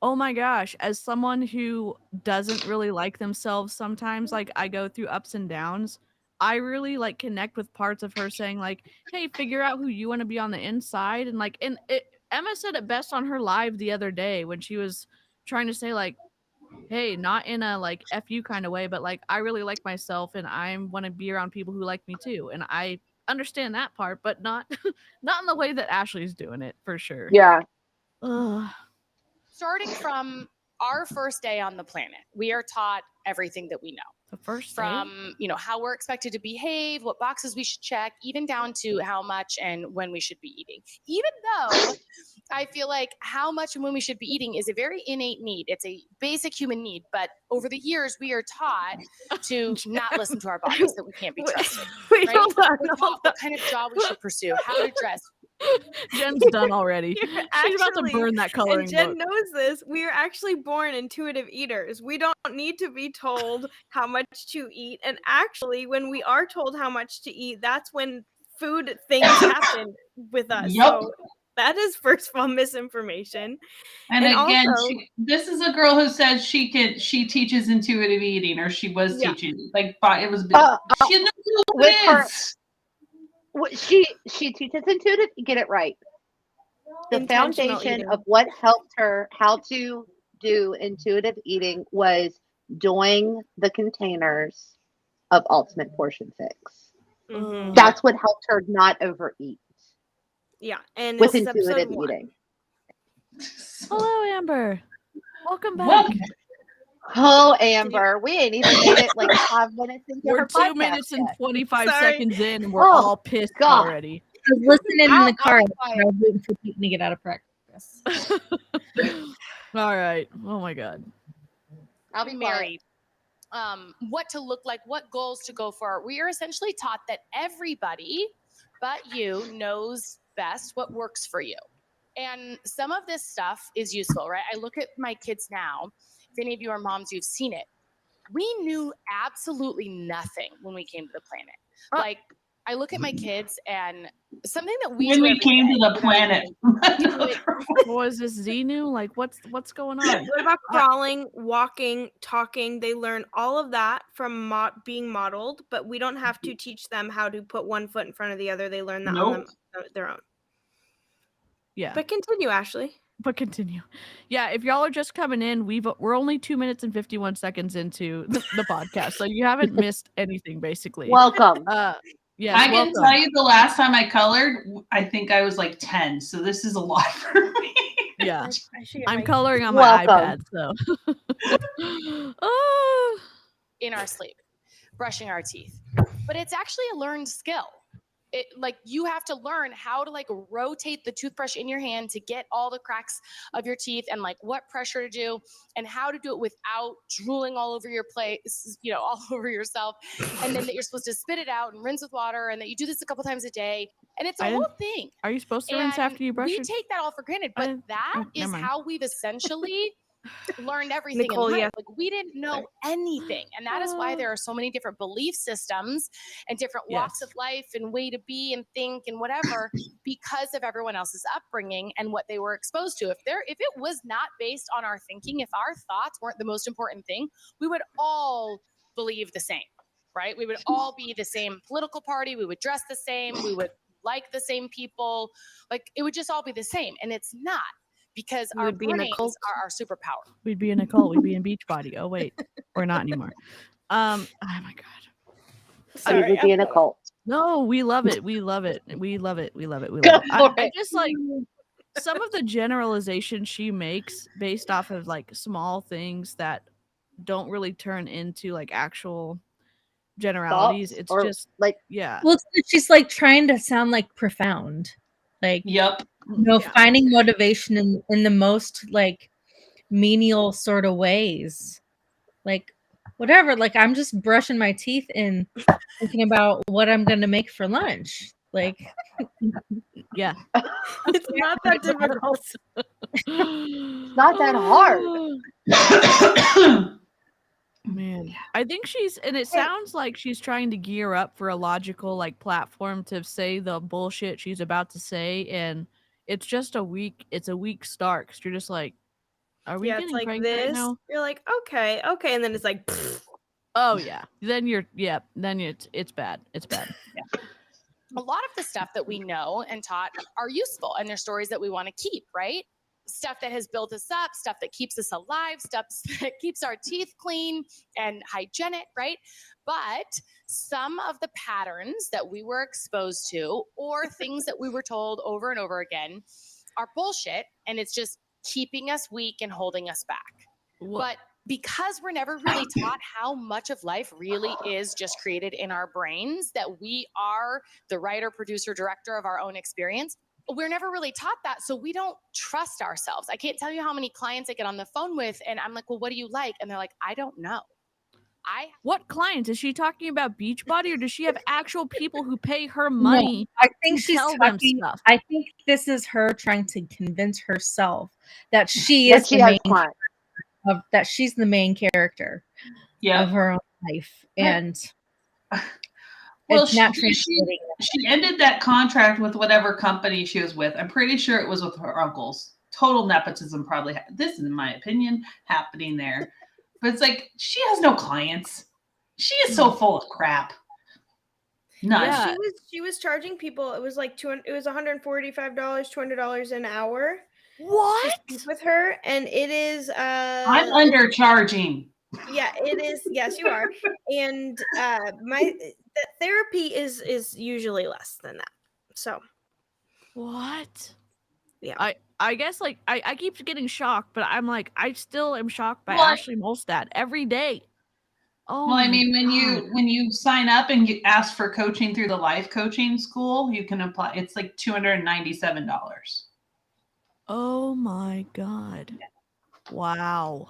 Speaker 1: oh my gosh, as someone who doesn't really like themselves sometimes, I go through ups and downs, I really like connect with parts of her saying like, "Hey, figure out who you want to be on the inside." And like, Emma said it best on her live the other day when she was trying to say like, "Hey, not in a like F you kind of way, but like I really like myself and I want to be around people who like me too." And I understand that part, but not not in the way that Ashley's doing it for sure.
Speaker 2: Yeah.
Speaker 1: Ugh.
Speaker 6: Starting from our first day on the planet, we are taught everything that we know.
Speaker 1: The first day?
Speaker 6: From how we're expected to behave, what boxes we should check, even down to how much and when we should be eating. Even though I feel like how much and when we should be eating is a very innate need. It's a basic human need. But over the years, we are taught to not listen to our bodies, that we can't be trusted.
Speaker 4: Wait,
Speaker 6: Right?
Speaker 4: hold on,
Speaker 6: We're
Speaker 4: hold
Speaker 6: taught what kind of job we should pursue, how to dress.
Speaker 1: Jen's done already. She's about to
Speaker 4: Actually,
Speaker 1: burn that coloring
Speaker 4: and Jen
Speaker 1: book.
Speaker 4: knows this. We are actually born intuitive eaters. We don't need to be told how much to eat. And actually, when we are told how much to eat, that's when food things happen with us.
Speaker 3: Yep.
Speaker 4: So that is, first of all, misinformation.
Speaker 3: And again,
Speaker 4: also,
Speaker 3: this is a girl who says she teaches intuitive eating, or she was teaching. Like, it was. She knows who
Speaker 2: with
Speaker 3: it
Speaker 2: her,
Speaker 3: is.
Speaker 2: she teaches intuitive. Get it right. The
Speaker 4: Intentional
Speaker 2: foundation
Speaker 4: eating.
Speaker 2: of what helped her how to do intuitive eating was doing the containers of Ultimate Portion Fix.
Speaker 4: Mhm.
Speaker 2: That's what helped her not overeat
Speaker 4: Yeah, and
Speaker 2: with
Speaker 4: this is
Speaker 2: intuitive
Speaker 4: episode 1.
Speaker 2: eating.
Speaker 1: Hello, Amber. Welcome back.
Speaker 3: Welcome.
Speaker 2: Oh, Amber, we ain't even made it like 5 minutes into
Speaker 1: We're
Speaker 2: her
Speaker 1: 2
Speaker 2: podcast
Speaker 1: minutes and
Speaker 2: yet.
Speaker 1: 25
Speaker 4: Sorry.
Speaker 1: seconds in, and we're
Speaker 2: Oh,
Speaker 1: all pissed
Speaker 2: God.
Speaker 1: already.
Speaker 5: I was listening in the car.
Speaker 2: I'll
Speaker 5: I
Speaker 2: be quiet.
Speaker 5: was waiting for Peyton to get out of practice.
Speaker 1: All right. Oh my God.
Speaker 2: I'll be
Speaker 6: Married. What to look like, what goals to go for. We are essentially taught that everybody but you knows best what works for you. And some of this stuff is useful, right? I look at my kids now. If any of you are moms, you've seen it. We knew absolutely nothing when we came to the planet. Like, I look at my kids and something that we
Speaker 3: When
Speaker 6: do
Speaker 3: we
Speaker 6: every
Speaker 3: came
Speaker 6: day,
Speaker 3: to the planet.
Speaker 1: What was this, Xenu? Like, what's going on?
Speaker 4: What about crawling, walking, talking? They learn all of that from being modeled, but we don't have to teach them how to put one foot in front of the other. They learn that on their own.
Speaker 1: Yeah.
Speaker 4: But continue, Ashley.
Speaker 1: But continue. Yeah, if y'all are just coming in, we're only 2 minutes and 51 seconds into the podcast, so you haven't missed anything basically.
Speaker 2: Welcome.
Speaker 1: Yes,
Speaker 3: I can tell you the last time I colored, I think I was like 10, so this is a lot for me.
Speaker 1: Yeah,
Speaker 4: I should get
Speaker 1: I'm
Speaker 4: my-
Speaker 1: coloring on my
Speaker 2: Welcome.
Speaker 1: iPad, so. Oh.
Speaker 6: in our sleep, brushing our teeth. But it's actually a learned skill. It, like, you have to learn how to like rotate the toothbrush in your hand to get all the cracks of your teeth, and like what pressure to do and how to do it without drooling all over your place, all over yourself. And then that you're supposed to spit it out and rinse with water, and that you do this a couple times a day. And it's a whole thing.
Speaker 1: Are you supposed to rinse after you brush
Speaker 6: We
Speaker 1: your
Speaker 6: take that all for granted, but that is
Speaker 1: never mind.
Speaker 6: how we've essentially learned everything
Speaker 4: Nicole,
Speaker 6: in life.
Speaker 4: yeah.
Speaker 6: Like, we didn't know anything, and that is why there are so many different belief systems and different walks of life and way to be and think and whatever, because of everyone else's upbringing and what they were exposed to. If it was not based on our thinking, if our thoughts weren't the most important thing, we would all believe the same, right? We would all be the same political party, we would dress the same, we would like the same people, like it would just all be the same, and it's not. Because
Speaker 4: We
Speaker 6: our
Speaker 4: would be in a
Speaker 6: brains
Speaker 4: cult.
Speaker 6: are our superpower.
Speaker 1: We'd be in a cult. We'd be in Beachbody. Oh wait, we're not anymore. Oh my God.
Speaker 2: We would be in a cult.
Speaker 1: No, we love it. We love it. We love it. We love it. We
Speaker 2: Go
Speaker 1: love it.
Speaker 2: for
Speaker 1: I
Speaker 2: it.
Speaker 1: just like some of the generalizations she makes based off of like small things that don't really turn into like actual generalities.
Speaker 2: Thoughts
Speaker 1: It's
Speaker 2: or,
Speaker 1: just
Speaker 2: like,
Speaker 1: yeah.
Speaker 5: Well, she's like trying to sound like profound, like
Speaker 3: Yep.
Speaker 5: finding motivation in the most like menial sort of ways, like whatever. Like, I'm just brushing my teeth and thinking about what I'm gonna make for lunch. Like,
Speaker 1: Yeah.
Speaker 4: It's not that difficult.
Speaker 2: not that hard.
Speaker 1: Man, I think it sounds like she's trying to gear up for a logical like platform to say the bullshit she's about to say, and it's just a weak start because you're just like, are we
Speaker 4: Yeah, it's
Speaker 1: getting
Speaker 4: like
Speaker 1: pranked right
Speaker 4: this.
Speaker 1: now?
Speaker 4: You're like, okay, and then it's like,
Speaker 1: Oh yeah. Then it's bad. It's bad.
Speaker 6: A lot of the stuff that we know and taught are useful, and they're stories that we want to keep, right? Stuff that has built us up, stuff that keeps us alive, stuff that keeps our teeth clean and hygienic, right? But some of the patterns that we were exposed to or things that we were told over and over again are bullshit, and it's just keeping us weak and holding us back. But because we're never really taught how much of life really is just created in our brains, that we are the writer, producer, director of our own experience, we're never really taught that. So we don't trust ourselves. I can't tell you how many clients I get on the phone with, and I'm like, well, what do you like? And they're like, I don't know.
Speaker 1: What clients? Is she talking about Beachbody, or does she have actual people who pay her money?
Speaker 5: No, I think
Speaker 1: to
Speaker 5: she's
Speaker 1: tell them
Speaker 5: talking.
Speaker 1: stuff?
Speaker 5: I think this is her trying to convince herself that she is
Speaker 2: she
Speaker 5: the
Speaker 2: has
Speaker 5: main
Speaker 2: clients.
Speaker 5: that she's the main character of her own life, and
Speaker 3: well,
Speaker 5: it's not
Speaker 3: she
Speaker 5: translating.
Speaker 3: ended that contract with whatever company she was with. I'm pretty sure it was with her uncles. Total nepotism, probably. This is my opinion happening there, but it's like she has no clients. She is so full of crap. None.
Speaker 1: Yeah.
Speaker 4: She was charging people. It was like it was $145, $200 an hour.
Speaker 1: What?
Speaker 4: To speak with her, and it is.
Speaker 3: I'm undercharging.
Speaker 4: Yeah, it is. Yes, you are. And the therapy is usually less than that. So.
Speaker 1: What?
Speaker 4: Yeah.
Speaker 1: I guess like I keep getting shocked, but I'm like I still am shocked by
Speaker 3: Well,
Speaker 1: Ashlie Molstad every day. Oh,
Speaker 3: well, I mean,
Speaker 1: God.
Speaker 3: when you sign up and you ask for coaching through the life coaching school, you can apply. It's like $297.
Speaker 1: Oh my God. Wow.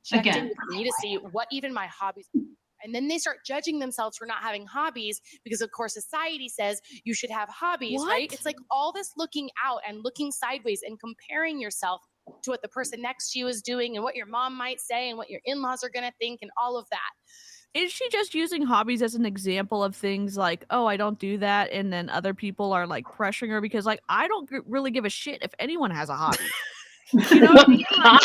Speaker 6: Checked
Speaker 3: Again.
Speaker 6: in with me to see what even my hobbies are. And then they start judging themselves for not having hobbies because, of course, society says you should have hobbies, right? It's like all this looking out and looking sideways and comparing yourself to what the person next to you is doing and what your mom might say and what your in-laws are going to think and all of that.
Speaker 1: Is she just using hobbies as an example of things like, oh, I don't do that, and then other people are like pressuring her? Because like I don't really give a shit if anyone has a hobby. You know what I mean? Like,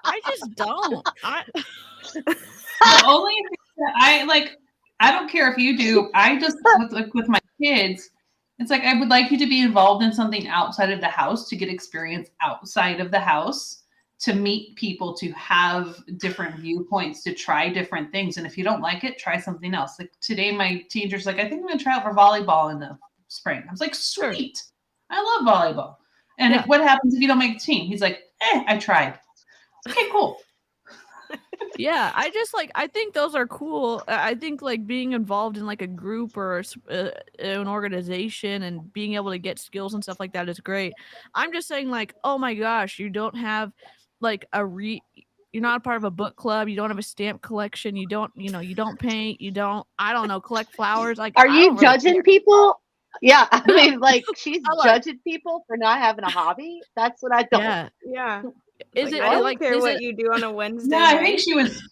Speaker 1: I just don't.
Speaker 3: The only thing that I don't care if you do. I just with my kids, it's like I would like you to be involved in something outside of the house to get experience outside of the house, to meet people, to have different viewpoints, to try different things. And if you don't like it, try something else. Like today, my teenager's like, I think I'm gonna try out for volleyball in the spring. I was like, sweet. I love volleyball. And if, what happens if you don't make the team? He's like, I tried. Okay, cool.
Speaker 1: Yeah, I think those are cool. I think like being involved in like a group or an organization and being able to get skills and stuff like that is great. I'm just saying like, oh my gosh, you don't have like you're not a part of a book club, you don't have a stamp collection, you don't paint, you don't, I don't know, collect flowers. Like,
Speaker 2: are you judging people? Yeah, I mean, like she's judging people for not having a hobby. That's what I don't.
Speaker 4: Yeah.
Speaker 1: Is it?
Speaker 4: I don't
Speaker 1: like,
Speaker 4: care what you do on a Wednesday.
Speaker 3: No, I think she was.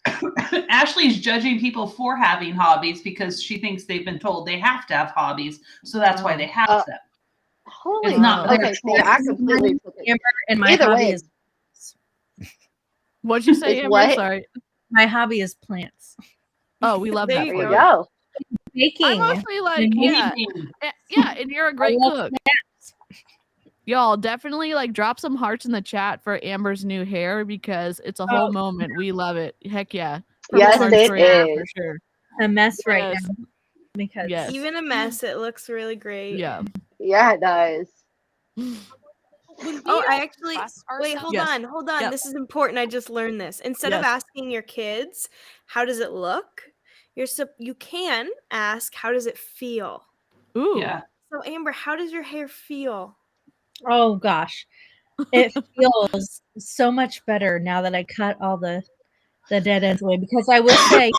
Speaker 3: Ashley's judging people for having hobbies because she thinks they've been told they have to have hobbies, so that's why they have them.
Speaker 2: Holy,
Speaker 3: it's not.
Speaker 2: Okay, see, I completely.
Speaker 5: Amber, and my
Speaker 2: Either
Speaker 5: hobby
Speaker 2: way.
Speaker 5: is.
Speaker 1: What'd you say, Amber?
Speaker 2: What?
Speaker 1: Sorry.
Speaker 5: My hobby is plants.
Speaker 1: Oh, we love that.
Speaker 2: There you go.
Speaker 5: Baking.
Speaker 1: I'm mostly like, yeah, and you're a great cook. Y'all definitely like drop some hearts in the chat for Amber's new hair because it's a whole moment. We love it. Heck yeah.
Speaker 2: Yes, it is.
Speaker 1: For sure.
Speaker 5: A mess right now. Because
Speaker 4: even a mess, it looks really great.
Speaker 1: Yeah.
Speaker 2: Yeah, it does.
Speaker 4: Oh, I actually wait. Hold on.
Speaker 1: Yep.
Speaker 4: This is important. I just learned this. Instead of asking your kids, "How does it look?" you can ask, "How does it feel?"
Speaker 1: Ooh.
Speaker 3: Yeah.
Speaker 4: So Amber, how does your hair feel?
Speaker 5: Oh gosh, it feels so much better now that I cut all the dead ends away. Because I will say,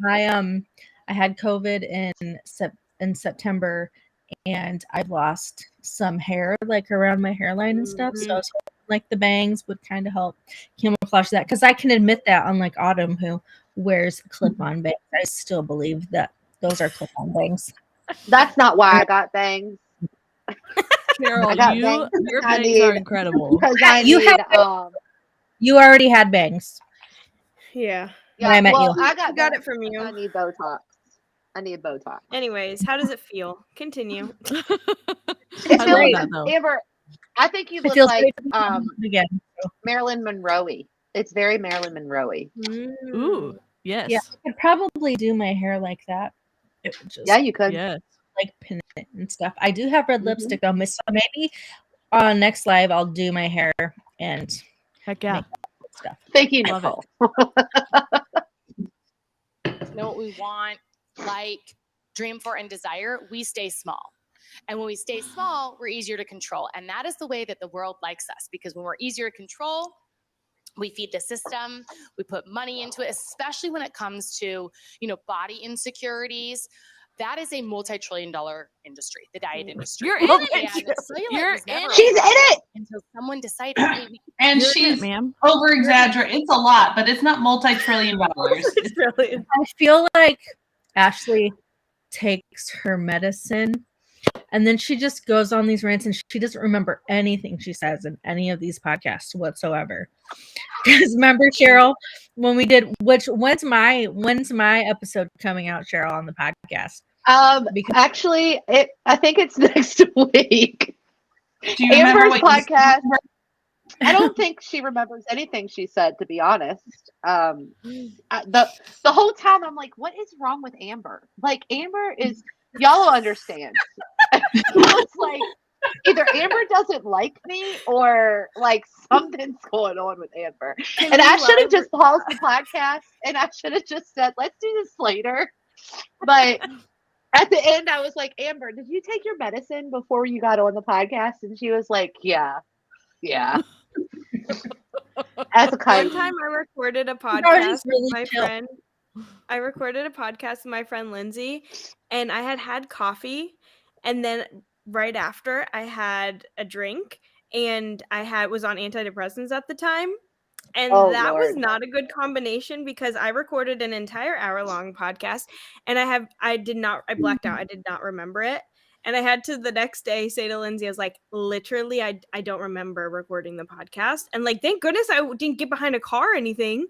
Speaker 5: I had COVID in September, and I've lost some hair like around my hairline and stuff. So I was hoping, like the bangs would kind of help camouflage that. Because I can admit that, unlike Autumn, who wears clip-on bangs, I still believe that those are clip-on bangs.
Speaker 2: That's not why I got bangs.
Speaker 1: Carol, your bangs are incredible.
Speaker 2: Because
Speaker 5: You already had bangs.
Speaker 4: Yeah.
Speaker 5: When I met
Speaker 2: well,
Speaker 5: you.
Speaker 2: I
Speaker 4: I got it from
Speaker 2: I
Speaker 4: you.
Speaker 2: need Botox. I need Botox.
Speaker 4: Anyways, how does it feel? Continue.
Speaker 2: It
Speaker 1: I love
Speaker 2: feels,
Speaker 1: that though.
Speaker 2: Amber, I think you
Speaker 5: It
Speaker 2: look
Speaker 5: feels
Speaker 2: like
Speaker 5: great to be on again.
Speaker 2: Marilyn Monroe-y. It's very Marilyn Monroe-y.
Speaker 1: Ooh, yes.
Speaker 5: Yeah, I could probably do my hair like that. It would just
Speaker 2: Yeah, you could.
Speaker 1: Yes.
Speaker 5: like pin it and stuff. I do have red
Speaker 2: Mhm.
Speaker 5: lipstick on, so maybe on next live I'll do my hair and
Speaker 1: Heck yeah.
Speaker 5: make stuff.
Speaker 2: Thank you,
Speaker 1: Love it.
Speaker 2: Nicole.
Speaker 6: Know what we want, like, dream for, and desire, we stay small. And when we stay small, we're easier to control. And that is the way that the world likes us, because when we're easier to control, we feed the system, we put money into it, especially when it comes to, body insecurities. That is a multi-trillion-dollar industry, the diet industry.
Speaker 1: You're in
Speaker 6: And
Speaker 1: it.
Speaker 6: cellulite
Speaker 1: You're
Speaker 6: was never
Speaker 1: in
Speaker 6: a
Speaker 2: She's in
Speaker 6: problem
Speaker 2: it.
Speaker 6: until someone decided, hey,
Speaker 3: And
Speaker 1: You're in it,
Speaker 3: she's
Speaker 1: ma'am.
Speaker 3: over exaggerating. It's a lot, but it's not multi-trillion dollars.
Speaker 4: It's brilliant.
Speaker 5: I feel like Ashlie takes her medicine and then she just goes on these rants and she doesn't remember anything she says in any of these podcasts whatsoever. Because remember, Cheryl, when we did when's my episode coming out, Cheryl, on the podcast? Because
Speaker 2: Actually, I think it's next week.
Speaker 3: Do you remember
Speaker 2: Amber's
Speaker 3: what you
Speaker 2: podcast. I don't think she remembers anything she said, to be honest. The whole time I'm like, what is wrong with Amber? Like, Amber is, y'all will understand. It's like either Amber doesn't like me or like something's going on with Amber. And I should have just paused the podcast and I should have just said, let's do this later. But at the end, I was like, Amber, did you take your medicine before you got on the podcast? And she was like, yeah. As a kite.
Speaker 4: One time I recorded a
Speaker 5: already
Speaker 4: podcast
Speaker 5: really
Speaker 4: with my
Speaker 5: chill.
Speaker 4: friend. I recorded a podcast with my friend Lindsay, and I had coffee, and then right after I had a drink, and I was on antidepressants at the time. And
Speaker 2: Oh,
Speaker 4: that was
Speaker 2: Lord.
Speaker 4: not a good combination because I recorded an entire hour-long podcast and I blacked out. I did not remember it. And I had to the next day say to Lindsay, I was like, literally, I don't remember recording the podcast. And like, thank goodness I didn't get behind a car or anything.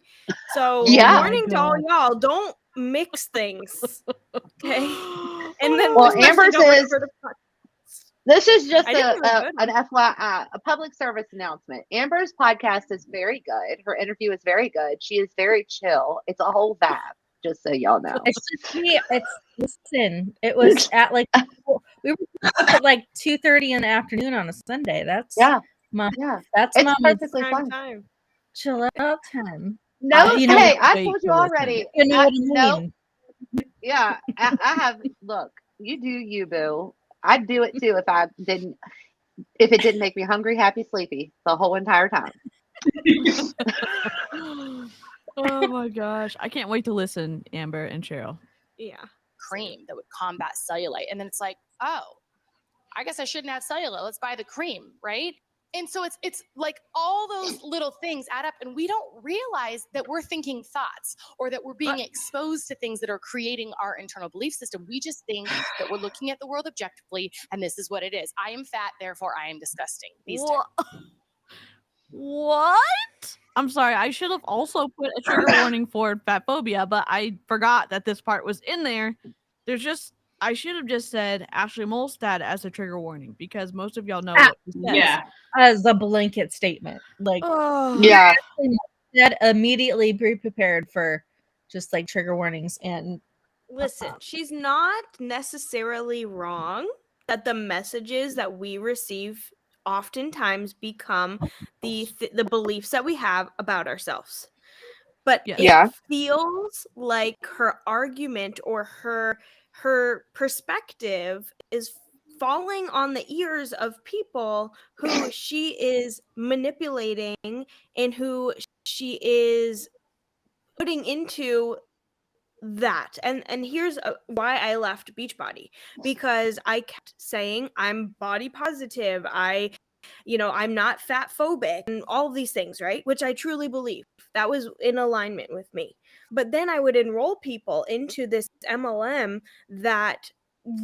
Speaker 4: So
Speaker 2: Yeah.
Speaker 4: warning to all y'all, don't mix things. Okay. And then
Speaker 2: Well,
Speaker 4: especially
Speaker 2: Amber's
Speaker 4: don't
Speaker 2: is-
Speaker 4: record the podcast.
Speaker 2: This is just
Speaker 4: I didn't even
Speaker 2: an FYI, a public service announcement. Amber's podcast is very good. Her interview is very good. She is very chill. It's a whole vibe, just so y'all know.
Speaker 5: it's just me. Listen, it was at like we were at like 2:30 in the afternoon on a Sunday. That's
Speaker 2: Yeah.
Speaker 5: my
Speaker 2: Yeah.
Speaker 5: that's
Speaker 2: It's
Speaker 5: my
Speaker 2: perfectly
Speaker 4: Prime
Speaker 2: fine.
Speaker 4: time.
Speaker 5: chill out time.
Speaker 2: No,
Speaker 5: you know,
Speaker 2: hey, I
Speaker 1: wait
Speaker 2: told you
Speaker 1: to listen.
Speaker 2: already.
Speaker 5: You know what I
Speaker 2: No,
Speaker 5: mean?
Speaker 2: yeah, I have. Look, you do you, boo. I'd do it too if it didn't make me hungry, happy, sleepy the whole entire time.
Speaker 1: Oh my gosh. I can't wait to listen, Amber and Cheryl.
Speaker 4: Yeah.
Speaker 6: cream that would combat cellulite. And then it's like, oh, I guess I shouldn't have cellulite. Let's buy the cream, right? And so it's like all those little things add up, and we don't realize that we're thinking thoughts or that we're being exposed to things that are creating our internal belief system. We just think that we're looking at the world objectively, and this is what it is. I am fat, therefore I am disgusting. These
Speaker 1: What? I'm sorry. I should have also put a trigger warning for fat phobia, but I forgot that this part was in there. I should have just said Ashlie Molstad as a trigger warning because most of y'all know what he says.
Speaker 3: Yeah.
Speaker 5: As a blanket statement, like
Speaker 1: Oh,
Speaker 2: Yeah.
Speaker 5: that immediately be prepared for just like trigger warnings and
Speaker 4: Listen, she's not necessarily wrong that the messages that we receive oftentimes become the beliefs that we have about ourselves. But
Speaker 1: Yes.
Speaker 2: Yeah.
Speaker 4: it feels like her argument or her perspective is falling on the ears of people who she is manipulating and who she is putting into that. And here's why I left Beachbody, because I kept saying I'm body positive, I'm not fat phobic and all of these things, right? Which I truly believe that was in alignment with me. But then I would enroll people into this MLM that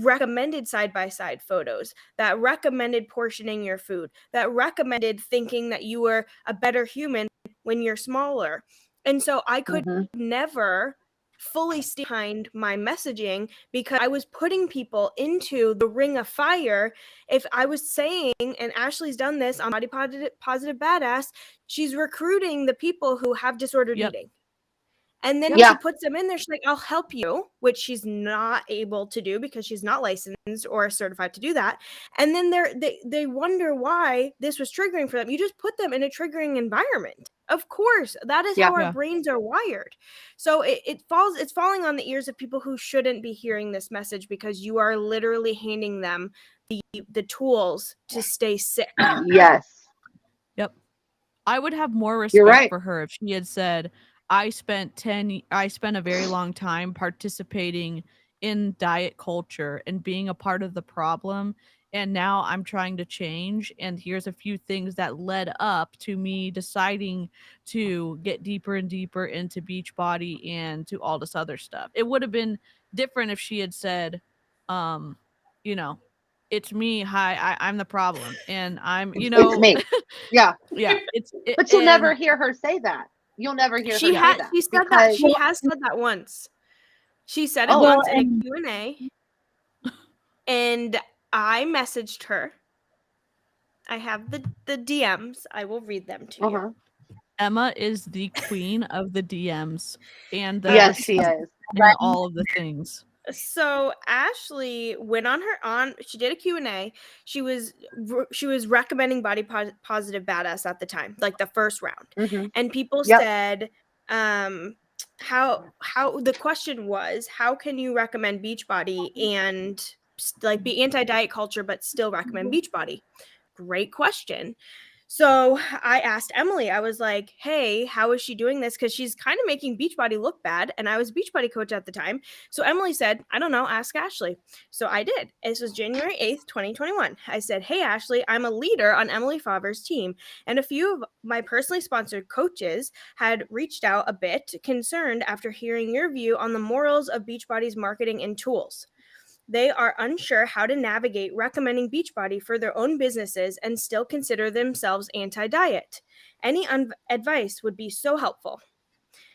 Speaker 4: recommended side-by-side photos, that recommended portioning your food, that recommended thinking that you were a better human when you're smaller. And so I could
Speaker 2: Mhm.
Speaker 4: never fully stand behind my messaging because I was putting people into the ring of fire. If I was saying, and Ashley's done this on Body Positive Badass, she's recruiting the people who have disordered
Speaker 1: Yep.
Speaker 4: eating. And then
Speaker 2: Yeah.
Speaker 4: she puts them in there. She's like, I'll help you, which she's not able to do because she's not licensed or certified to do that. And then they wonder why this was triggering for them. You just put them in a triggering environment. Of course, that is
Speaker 2: Yeah.
Speaker 4: how our
Speaker 1: Yeah.
Speaker 4: brains are wired. So it's falling on the ears of people who shouldn't be hearing this message because you are literally handing them the tools to stay sick.
Speaker 2: Yes.
Speaker 1: Yep. I would have more
Speaker 2: You're
Speaker 1: respect
Speaker 2: right.
Speaker 1: for her if she had said, I spent a very long time participating in diet culture and being a part of the problem, and now I'm trying to change, and here's a few things that led up to me deciding to get deeper and deeper into Beachbody and to all this other stuff. It would have been different if she had said, um, you know, it's me, hi, I'm the problem, and I'm,
Speaker 2: It's me. Yeah.
Speaker 1: yeah,
Speaker 2: But you'll never
Speaker 1: and
Speaker 2: hear her say that. You'll never hear her
Speaker 4: She
Speaker 2: say
Speaker 4: had
Speaker 2: that
Speaker 4: she said that
Speaker 2: because
Speaker 4: she has said that once. She said it
Speaker 2: Oh.
Speaker 5: Well,
Speaker 4: once in a
Speaker 5: and
Speaker 4: Q&A, and I messaged her. I have the DMs. I will read them to you.
Speaker 2: uh-huh.
Speaker 1: Emma is the queen of the DMs and the
Speaker 2: Yes, she is.
Speaker 1: and all of the things.
Speaker 4: So Ashlie went she did a Q&A. She was recommending Positive Badass at the time, like the first round.
Speaker 2: Mhm.
Speaker 4: And people
Speaker 2: Yep.
Speaker 4: said how the question was, how can you recommend Beachbody and like be anti-diet culture but still recommend Beachbody? Great question. So I asked Emily, I was like, hey, how is she doing this? Because she's kind of making Beachbody look bad. And I was Beachbody coach at the time. So Emily said, I don't know, ask Ashlie. So I did. This was January 8th, 2021. I said, hey, Ashlie, I'm a leader on Emily Favre's team. And a few of my personally sponsored coaches had reached out a bit concerned after hearing your view on the morals of Beachbody's marketing and tools. They are unsure how to navigate recommending Beachbody for their own businesses and still consider themselves anti-diet. Any advice would be so helpful.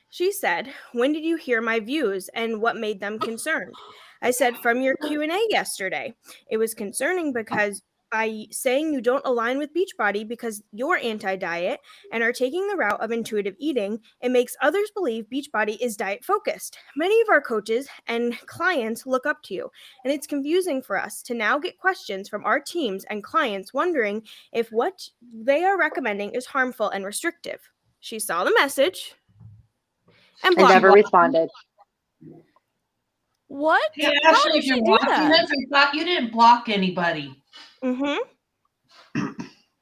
Speaker 4: She said, when did you hear my views and what made them concerned? I said, from your Q&A yesterday. It was concerning because by saying you don't align with Beachbody because you're anti-diet and are taking the route of intuitive eating, it makes others believe Beachbody is diet focused. Many of our coaches and clients look up to you, and it's confusing for us to now get questions from our teams and clients wondering if what they are recommending is harmful and restrictive. She saw the message and
Speaker 2: And
Speaker 4: blocked
Speaker 2: never
Speaker 4: me.
Speaker 2: responded.
Speaker 1: What?
Speaker 3: Hey,
Speaker 1: How
Speaker 3: Ashley,
Speaker 1: did
Speaker 3: if
Speaker 1: she
Speaker 3: you're
Speaker 1: do
Speaker 3: watching
Speaker 1: that?
Speaker 3: this, I thought you didn't block anybody.
Speaker 1: Oh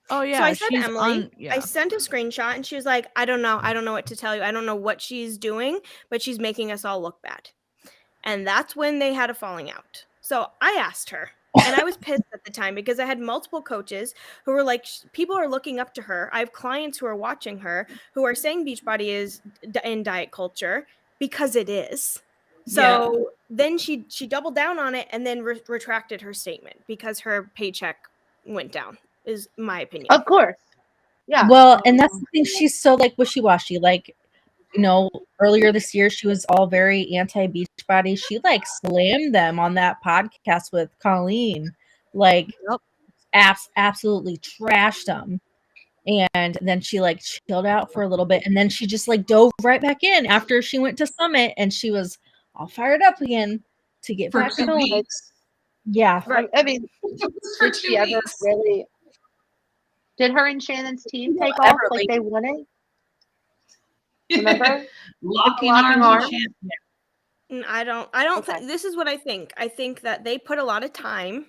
Speaker 4: So
Speaker 1: yeah,
Speaker 4: I said,
Speaker 1: she's
Speaker 4: Emily,
Speaker 1: yeah.
Speaker 4: I sent a screenshot and she was like, I don't know what to tell you. I don't know what she's doing, but she's making us all look bad. And that's when they had a falling out. So I asked her, and I was pissed at the time because I had multiple coaches who were like, people are looking up to her. I have clients who are watching her who are saying Beachbody is in diet culture because it is. So then she doubled down on it and then retracted her statement because her paycheck went down, is my opinion.
Speaker 2: Of course. Yeah.
Speaker 5: well, and that's the thing. She's so like wishy-washy. Like, earlier this year she was all very anti-Beachbody. She like slammed them on that podcast with Colleen. Like,
Speaker 1: Yep.
Speaker 5: absolutely trashed them. And then she like chilled out for a little bit, and then she just like dove right back in after she went to Summit, and she was all fired up again to get
Speaker 3: For
Speaker 5: back
Speaker 3: 2
Speaker 5: going.
Speaker 3: weeks.
Speaker 5: Yeah.
Speaker 4: Right.
Speaker 2: I mean,
Speaker 3: For
Speaker 2: did
Speaker 3: 2
Speaker 2: she ever
Speaker 3: weeks.
Speaker 2: really? Did her and Shannon's team take
Speaker 5: Ever,
Speaker 2: off like
Speaker 5: like-
Speaker 2: they wanted? Remember?
Speaker 3: Locking
Speaker 2: Locking
Speaker 3: arms
Speaker 2: arms?
Speaker 3: with Shannon.
Speaker 4: I don't
Speaker 2: Okay.
Speaker 4: this is what I think. I think that they put a lot of time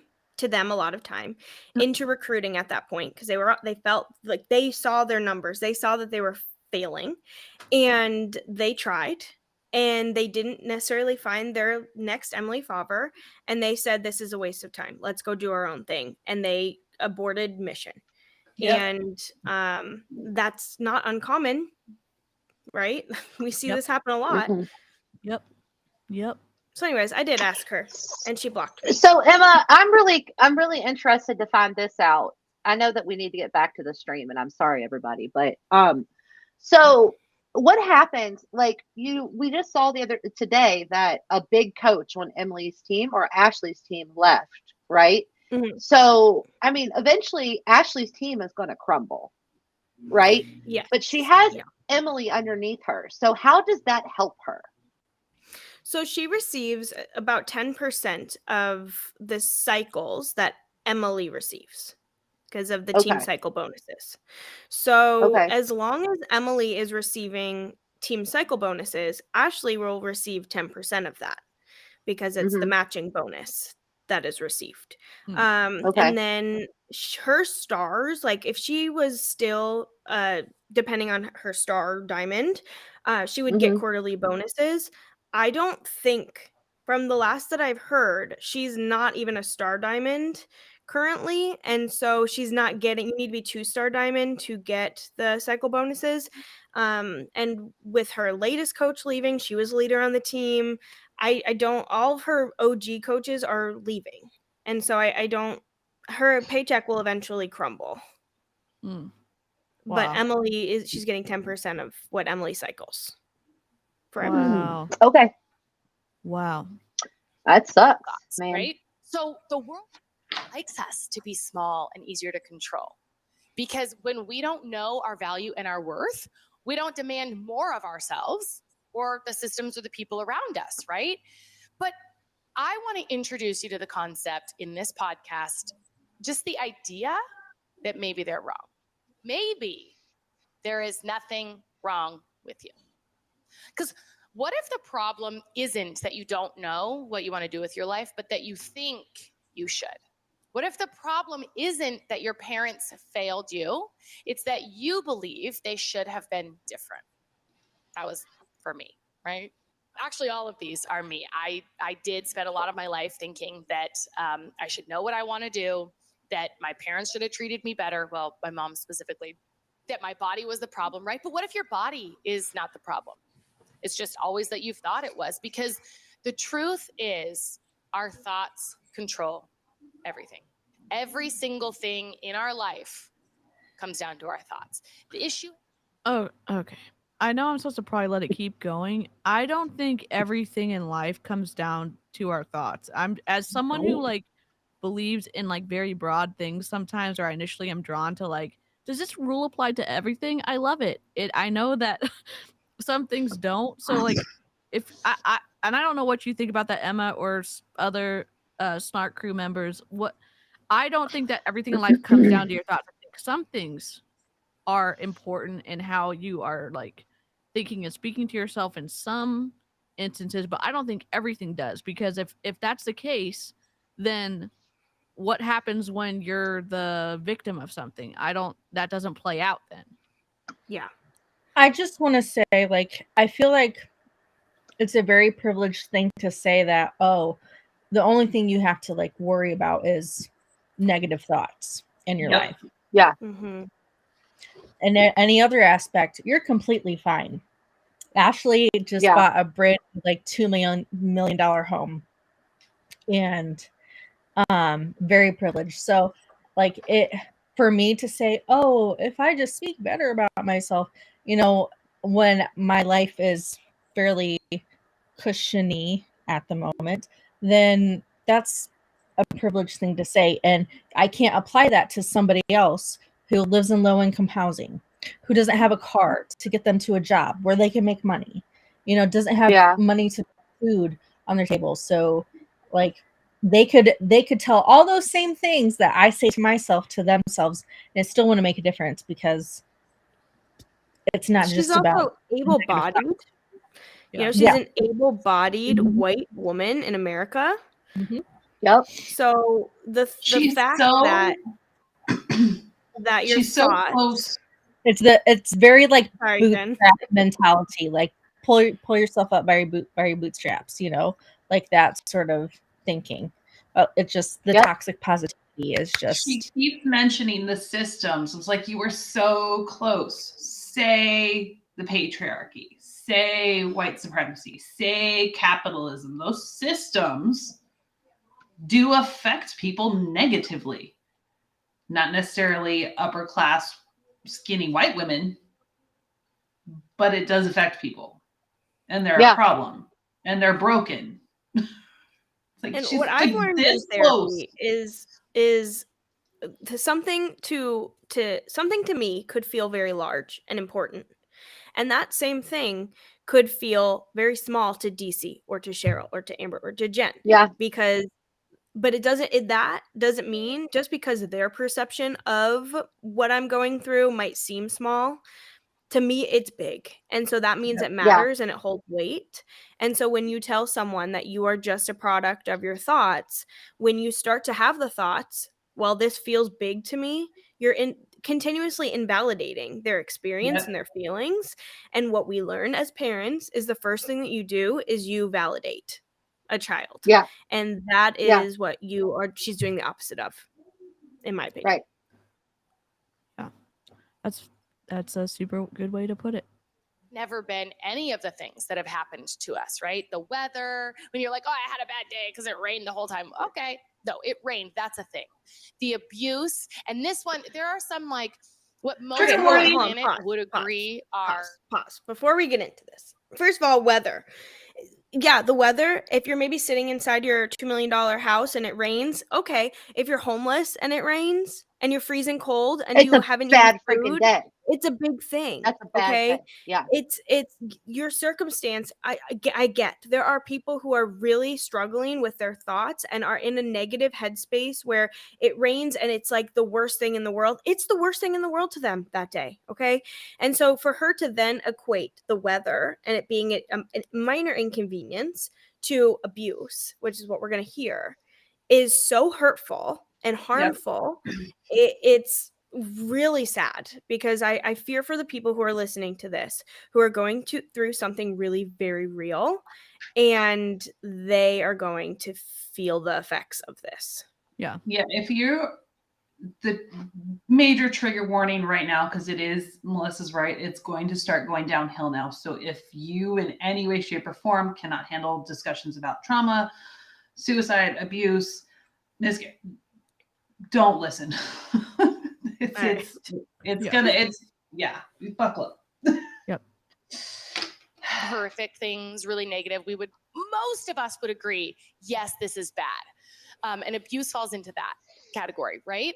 Speaker 4: into recruiting at that point because they felt like they saw their numbers. They saw that they were failing and they tried and they didn't necessarily find their next Emily Favre and they said this is a waste of time. Let's go do our own thing, and they aborted mission.
Speaker 3: Yep.
Speaker 4: And that's not uncommon, right? We see
Speaker 1: Yep.
Speaker 4: this happen a lot.
Speaker 2: Mhm.
Speaker 1: Yep.
Speaker 4: So anyways, I did ask her and she blocked me.
Speaker 2: So Emma, I'm really interested to find this out. I know that we need to get back to the stream, and I'm sorry everybody, but so what happened? Like we just saw today that a big coach on Emily's team or Ashley's team left, right?
Speaker 4: Mhm.
Speaker 2: So, I mean, eventually Ashley's team is going to crumble, right?
Speaker 4: Yeah.
Speaker 2: But she has
Speaker 4: Yeah.
Speaker 2: Emily underneath her. So, how does that help her?
Speaker 4: So she receives about 10% of the cycles that Emily receives because of the team
Speaker 2: Okay.
Speaker 4: cycle bonuses. So
Speaker 2: Okay.
Speaker 4: as long as Emily is receiving team cycle bonuses, Ashlie will receive 10% of that because it's the
Speaker 2: Hmm.
Speaker 4: matching bonus that is received.
Speaker 2: Okay.
Speaker 4: And then her stars, like if she was still, depending on her star diamond, she would get
Speaker 2: Hmm.
Speaker 4: quarterly bonuses. I don't think, from the last that I've heard, she's not even a star diamond currently. And so she's not getting, you need to be 2-star diamond to get the cycle bonuses. And with her latest coach leaving, she was a leader on the team. I don't, all of her OG coaches are leaving. And so I don't, her paycheck will eventually crumble.
Speaker 1: Mm.
Speaker 4: But
Speaker 1: Wow.
Speaker 4: Emily she's getting 10% of what Emily cycles forever.
Speaker 1: Wow.
Speaker 2: Okay.
Speaker 1: Wow.
Speaker 2: That sucks,
Speaker 6: Thoughts,
Speaker 2: man.
Speaker 6: right? So the world likes us to be small and easier to control. Because when we don't know our value and our worth, we don't demand more of ourselves or the systems or the people around us, right? But I want to introduce you to the concept in this podcast, just the idea that maybe they're wrong. Maybe there is nothing wrong with you. Because what if the problem isn't that you don't know what you want to do with your life, but that you think you should? What if the problem isn't that your parents failed you? It's that you believe they should have been different. That was for me, right? Actually, all of these are me. I did spend a lot of my life thinking that I should know what I want to do, that my parents should have treated me better. Well, my mom specifically, that my body was the problem, right? But what if your body is not the problem? It's just always that you've thought it was, because the truth is our thoughts control everything. Every single thing in our life comes down to our thoughts. The issue.
Speaker 1: Oh, okay. I know I'm supposed to probably let it keep going. I don't think everything in life comes down to our thoughts. I'm, as someone who like believes in like very broad things sometimes, or I initially am drawn to like, does this rule apply to everything? I love it. I know that some things don't. So like, if I and I don't know what you think about that, Emma, or other Snark crew members. What, I don't think that everything in life comes down to your thoughts. I think some things are important in how you are like thinking and speaking to yourself in some instances, but I don't think everything does, because if that's the case, then what happens when you're the victim of something? That doesn't play out then.
Speaker 4: Yeah.
Speaker 5: I just want to say, like, I feel like it's a very privileged thing to say that, oh, the only thing you have to like worry about is negative thoughts in your
Speaker 3: Yep.
Speaker 5: life.
Speaker 2: Yeah.
Speaker 4: Mm-hmm.
Speaker 5: And any other aspect, you're completely fine. Ashlie just
Speaker 2: Yeah.
Speaker 5: bought a brand like $2 million home, and very privileged. So like it, for me to say, oh, if I just speak better about myself, you know, when my life is fairly cushiony at the moment, then that's a privileged thing to say. And I can't apply that to somebody else who lives in low income housing, who doesn't have a car to get them to a job where they can make money, you know, doesn't have
Speaker 2: Yeah.
Speaker 5: money to food on their table. So like they could tell all those same things that I say to myself to themselves, and it still wouldn't make a difference, because it's not
Speaker 4: She's
Speaker 5: just about
Speaker 4: also able-bodied. You know, she's
Speaker 5: Yeah.
Speaker 4: an able-bodied white woman in America.
Speaker 2: Yep.
Speaker 4: So the
Speaker 3: She's
Speaker 4: fact
Speaker 3: so
Speaker 4: that your
Speaker 3: she's so
Speaker 4: thoughts,
Speaker 3: close.
Speaker 5: It's very like
Speaker 4: sorry, Jen.
Speaker 5: bootstrap mentality, like pull yourself up by your bootstraps, you know, like that sort of thinking. It's just the
Speaker 2: Yep.
Speaker 5: toxic positivity is
Speaker 3: She
Speaker 5: just
Speaker 3: keeps mentioning the systems. It's like, you were so close. Say the patriarchy, say white supremacy, say capitalism. Those systems do affect people negatively. Not necessarily upper class, skinny white women, but it does affect people, and they're
Speaker 2: Yeah.
Speaker 3: a problem, and they're broken. It's like,
Speaker 4: And
Speaker 3: she's
Speaker 4: what I've
Speaker 3: like
Speaker 4: learned in
Speaker 3: this close.
Speaker 4: therapy is something to me could feel very large and important. And that same thing could feel very small to DC or to Cheryl or to Amber or to Jen.
Speaker 2: Yeah.
Speaker 4: But that doesn't mean just because their perception of what I'm going through might seem small, to me it's big. And so that means it matters and it holds weight. And so when you tell someone that you are just a product of your thoughts, when you start to have the thoughts, well, this feels big to me, you're continuously invalidating their experience and their feelings. And what we learn as parents is the first thing that you do is you validate a child.
Speaker 2: Yeah.
Speaker 4: And that is what she's doing the opposite of, in my opinion.
Speaker 2: Right.
Speaker 1: Yeah. That's a super good way to put it.
Speaker 6: Never been any of the things that have happened to us, right? The weather, when you're like, oh, I had a bad day because it rained the whole time. Okay. No, it rained. That's a thing. The abuse. And this one, there are some like what most people on the planet would agree are.
Speaker 4: Pause. Before we get into this. First of all, weather. Yeah, the weather, if you're maybe sitting inside your $2 million house and it rains, okay. If you're homeless and it rains and you're freezing cold and you haven't eaten food,
Speaker 2: day.
Speaker 4: It's a big thing.
Speaker 2: That's a bad thing. Yeah.
Speaker 4: It's your circumstance. I get. There are people who are really struggling with their thoughts and are in a negative headspace where it rains and it's like the worst thing in the world. It's the worst thing in the world to them that day. Okay. And so for her to then equate the weather and it being a minor inconvenience to abuse, which is what we're going to hear, is so hurtful and harmful. It's really sad because I fear for the people who are listening to this, who are going through something really very real, and they are going to feel the effects of this.
Speaker 3: Yeah. If you're the major trigger warning right now, because it is, Melissa's right, it's going to start going downhill now. So if you in any way, shape, or form cannot handle discussions about trauma, suicide, abuse, don't listen. Buckle up.
Speaker 1: Yep.
Speaker 6: Horrific things, really negative. Most of us would agree, yes, this is bad. And abuse falls into that category, right?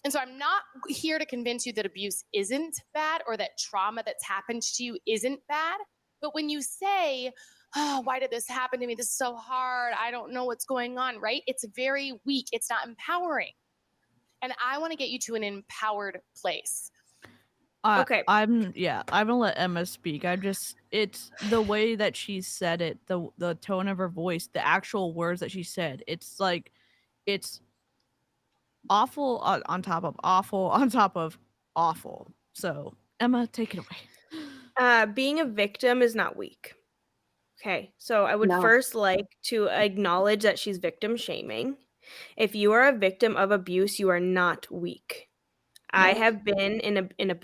Speaker 6: And so I'm not here to convince you that abuse isn't bad or that trauma that's happened to you isn't bad. But when you say, oh, why did this happen to me? This is so hard. I don't know what's going on, right? It's very weak. It's not empowering. And I want to get you to an empowered place.
Speaker 1: Okay. I'm gonna let Emma speak. It's the way that she said it, the tone of her voice, the actual words that she said. It's like, it's awful on top of awful on top of awful. So Emma, take it away.
Speaker 4: Being a victim is not weak. Okay, so I would first like to acknowledge that she's victim shaming. If you are a victim of abuse, you are not weak. I have been in an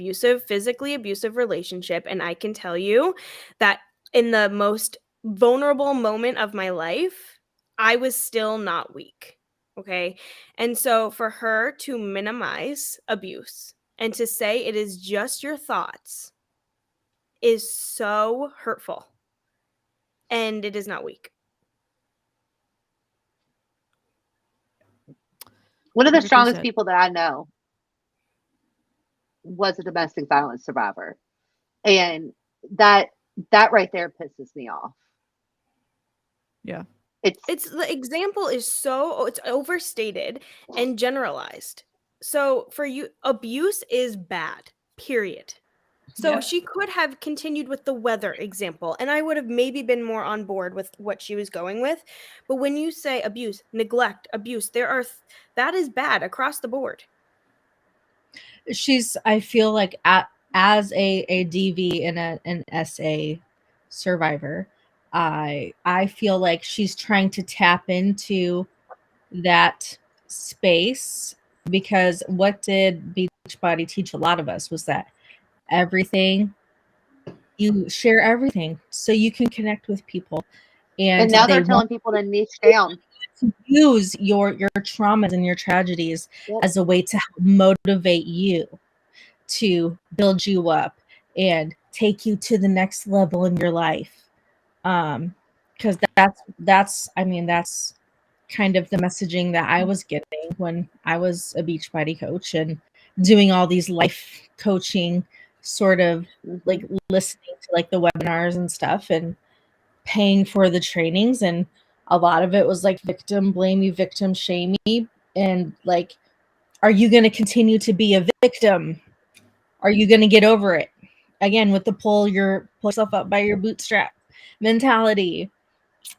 Speaker 4: physically abusive relationship, and I can tell you that in the most vulnerable moment of my life, I was still not weak. Okay, and so for her to minimize abuse and to say it is just your thoughts is so hurtful, and it is not weak.
Speaker 2: One of the strongest people that I know was a domestic violence survivor. And that right there pisses me off.
Speaker 1: Yeah.
Speaker 4: It's the example is it's overstated and generalized. So for you, abuse is bad, period. So she could have continued with the weather example, and I would have maybe been more on board with what she was going with. But when you say abuse, neglect, abuse, that is bad across the board.
Speaker 5: I feel like as a DV and an SA survivor, I feel like she's trying to tap into that space, because what did Beachbody teach a lot of us was that you share everything so you can connect with people. And
Speaker 2: now they're telling people to niche down.
Speaker 5: Use your traumas and your tragedies as a way to help motivate you, to build you up and take you to the next level in your life. Because that's I mean, that's kind of the messaging that I was getting when I was a Beachbody coach and doing all these life coaching sort of like listening to like the webinars and stuff and paying for the trainings, and a lot of it was like victim blamey, victim shamey, and like, are you going to continue to be a victim? Are you going to get over it? Again, with the pull yourself up by your bootstrap mentality.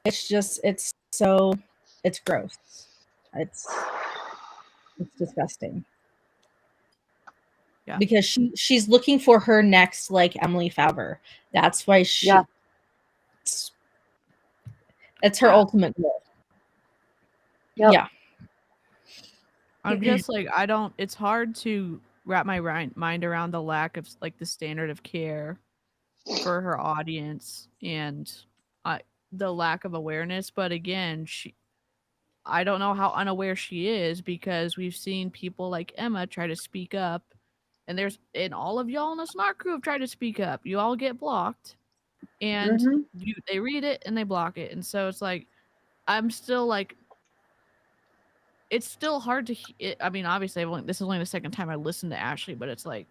Speaker 5: It's just it's gross. It's disgusting.
Speaker 1: Yeah.
Speaker 5: Because she's looking for her next like Emily Favre. That's why it's her ultimate goal.
Speaker 2: Yep.
Speaker 5: Yeah.
Speaker 1: I'm just like, it's hard to wrap my mind around the lack of like the standard of care for her audience and the lack of awareness. But again, I don't know how unaware she is, because we've seen people like Emma try to speak up, and all of y'all in the Snark crew have tried to speak up. You all get blocked, and they read it and they block it, and so it's like, I'm still like, it's still hard to. I mean, obviously, this is only the second time I listened to Ashlie, but it's like,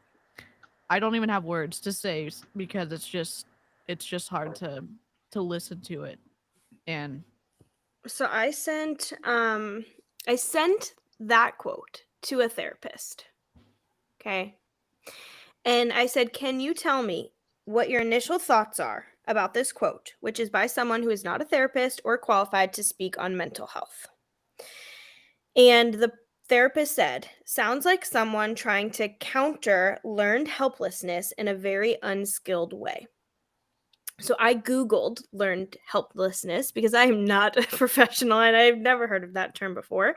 Speaker 1: I don't even have words to say because it's just hard to listen to it, and
Speaker 4: So I sent that quote to a therapist. Okay. And I said, "Can you tell me what your initial thoughts are about this quote, which is by someone who is not a therapist or qualified to speak on mental health?" And the therapist said, "Sounds like someone trying to counter learned helplessness in a very unskilled way." So I Googled learned helplessness because I am not a professional and I've never heard of that term before.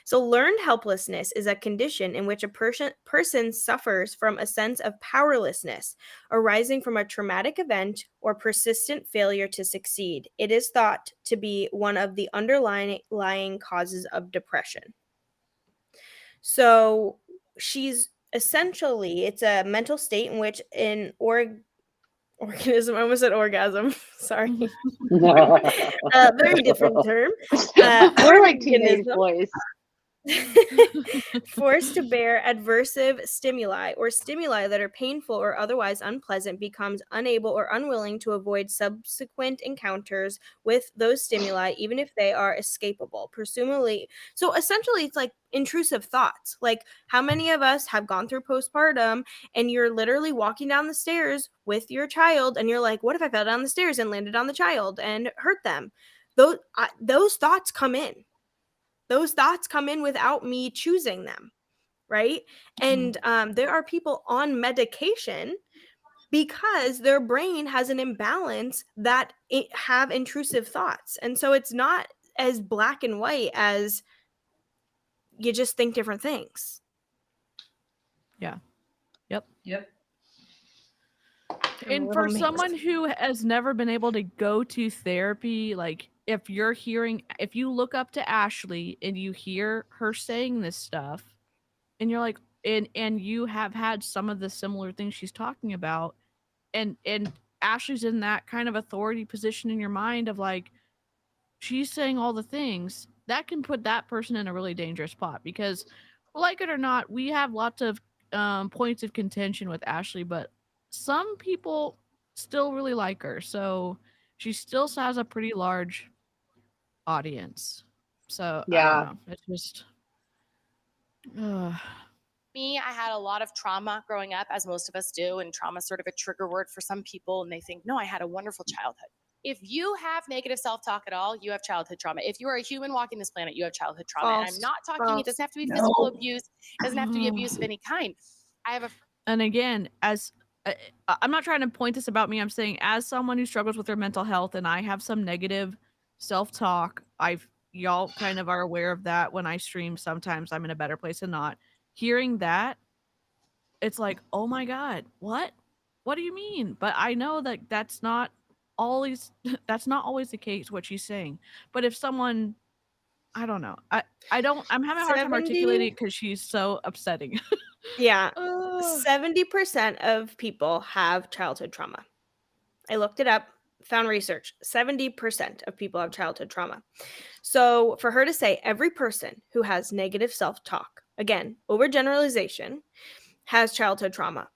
Speaker 4: So learned helplessness is a condition in which a person suffers from a sense of powerlessness arising from a traumatic event or persistent failure to succeed. It is thought to be one of the underlying causes of depression. So she's essentially, it's a mental state in which an organism, I almost said orgasm. Sorry. Very different term.
Speaker 2: We're like teenage
Speaker 4: Organism
Speaker 2: boys.
Speaker 4: forced to bear adversive stimuli or stimuli that are painful or otherwise unpleasant, becomes unable or unwilling to avoid subsequent encounters with those stimuli, even if they are escapable, presumably. So essentially, it's like intrusive thoughts. Like, how many of us have gone through postpartum and you're literally walking down the stairs with your child and you're like, what if I fell down the stairs and landed on the child and hurt them? Those thoughts come in. Those thoughts come in without me choosing them, right? And there are people on medication because their brain has an imbalance that have intrusive thoughts. And so it's not as black and white as you just think different things.
Speaker 1: Yeah. Yep.
Speaker 4: I'm
Speaker 1: And for someone who has never been able to go to therapy, like, if you look up to Ashlie and you hear her saying this stuff and you're like, and you have had some of the similar things she's talking about, and Ashley's in that kind of authority position in your mind of like, she's saying all the things, that can put that person in a really dangerous spot, because like it or not, we have lots of points of contention with Ashlie, but some people still really like her, so she still has a pretty large audience. So I don't know, it's just
Speaker 6: Me, I had a lot of trauma growing up, as most of us do, and trauma is sort of a trigger word for some people, and they think, no, I had a wonderful childhood. If you have negative self-talk at all, you have childhood trauma. If you are a human walking this planet, you have childhood trauma. And I'm not talking, it doesn't have to be physical abuse, it doesn't have to be abuse of any kind.
Speaker 1: And again, as I'm not trying to point this about me, I'm saying as someone who struggles with their mental health and I have some negative self-talk, y'all kind of are aware of that. When I stream, sometimes I'm in a better place than not. Hearing that, it's like, oh my God, what do you mean? But I know that that's not always the case, what she's saying. But if someone, I don't know, I'm having a hard time articulating it because she's so upsetting.
Speaker 4: Yeah. 70% of people have childhood trauma. I looked it up, found research. 70% of people have childhood trauma. So for her to say every person who has negative self-talk, again, overgeneralization, has childhood trauma.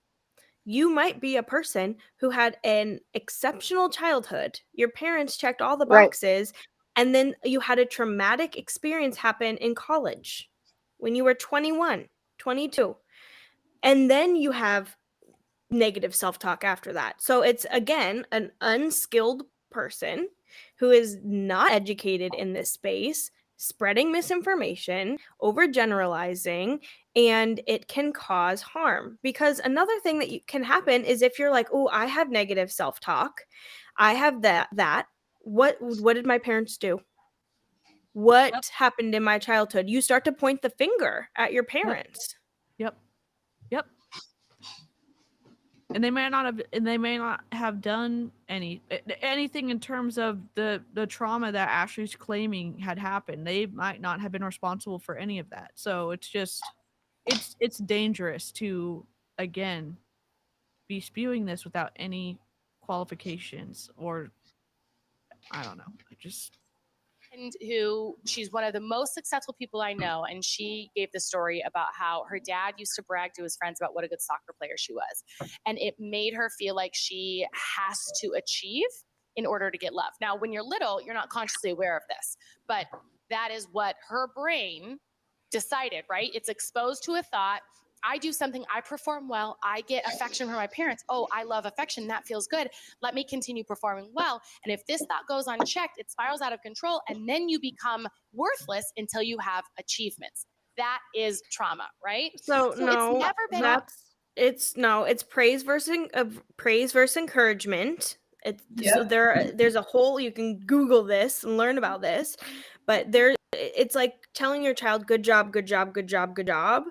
Speaker 4: You might be a person who had an exceptional childhood. Your parents checked all the
Speaker 2: Right.
Speaker 4: boxes, and then you had a traumatic experience happen in college when you were 21, 22. And then you have negative self-talk after that. So it's, again, an unskilled person who is not educated in this space, spreading misinformation, overgeneralizing, and it can cause harm. Because another thing that can happen is if you're like, oh, I have negative self-talk, I have that. What did my parents do? What happened in my childhood? You start to point the finger at your parents.
Speaker 1: Yep. And they may not have done anything in terms of the trauma that Ashley's claiming had happened. They might not have been responsible for any of that. So it's just it's dangerous to, again, be spewing this without any qualifications, or I don't know.
Speaker 6: And who she's one of the most successful people I know, and she gave the story about how her dad used to brag to his friends about what a good soccer player she was, and it made her feel like she has to achieve in order to get love. Now, when you're little, you're not consciously aware of this, but that is what her brain decided, right? It's exposed to a thought. I do something, I perform well, I get affection from my parents. Oh, I love affection. That feels good. Let me continue performing well. And if this thought goes unchecked, it spirals out of control, and then you become worthless until you have achievements. That is trauma, right?
Speaker 4: So no,
Speaker 6: it's never been.
Speaker 4: it's praise versus encouragement. So there's a whole, you can Google this and learn about this, but it's like telling your child, good job, good job, good job, good job.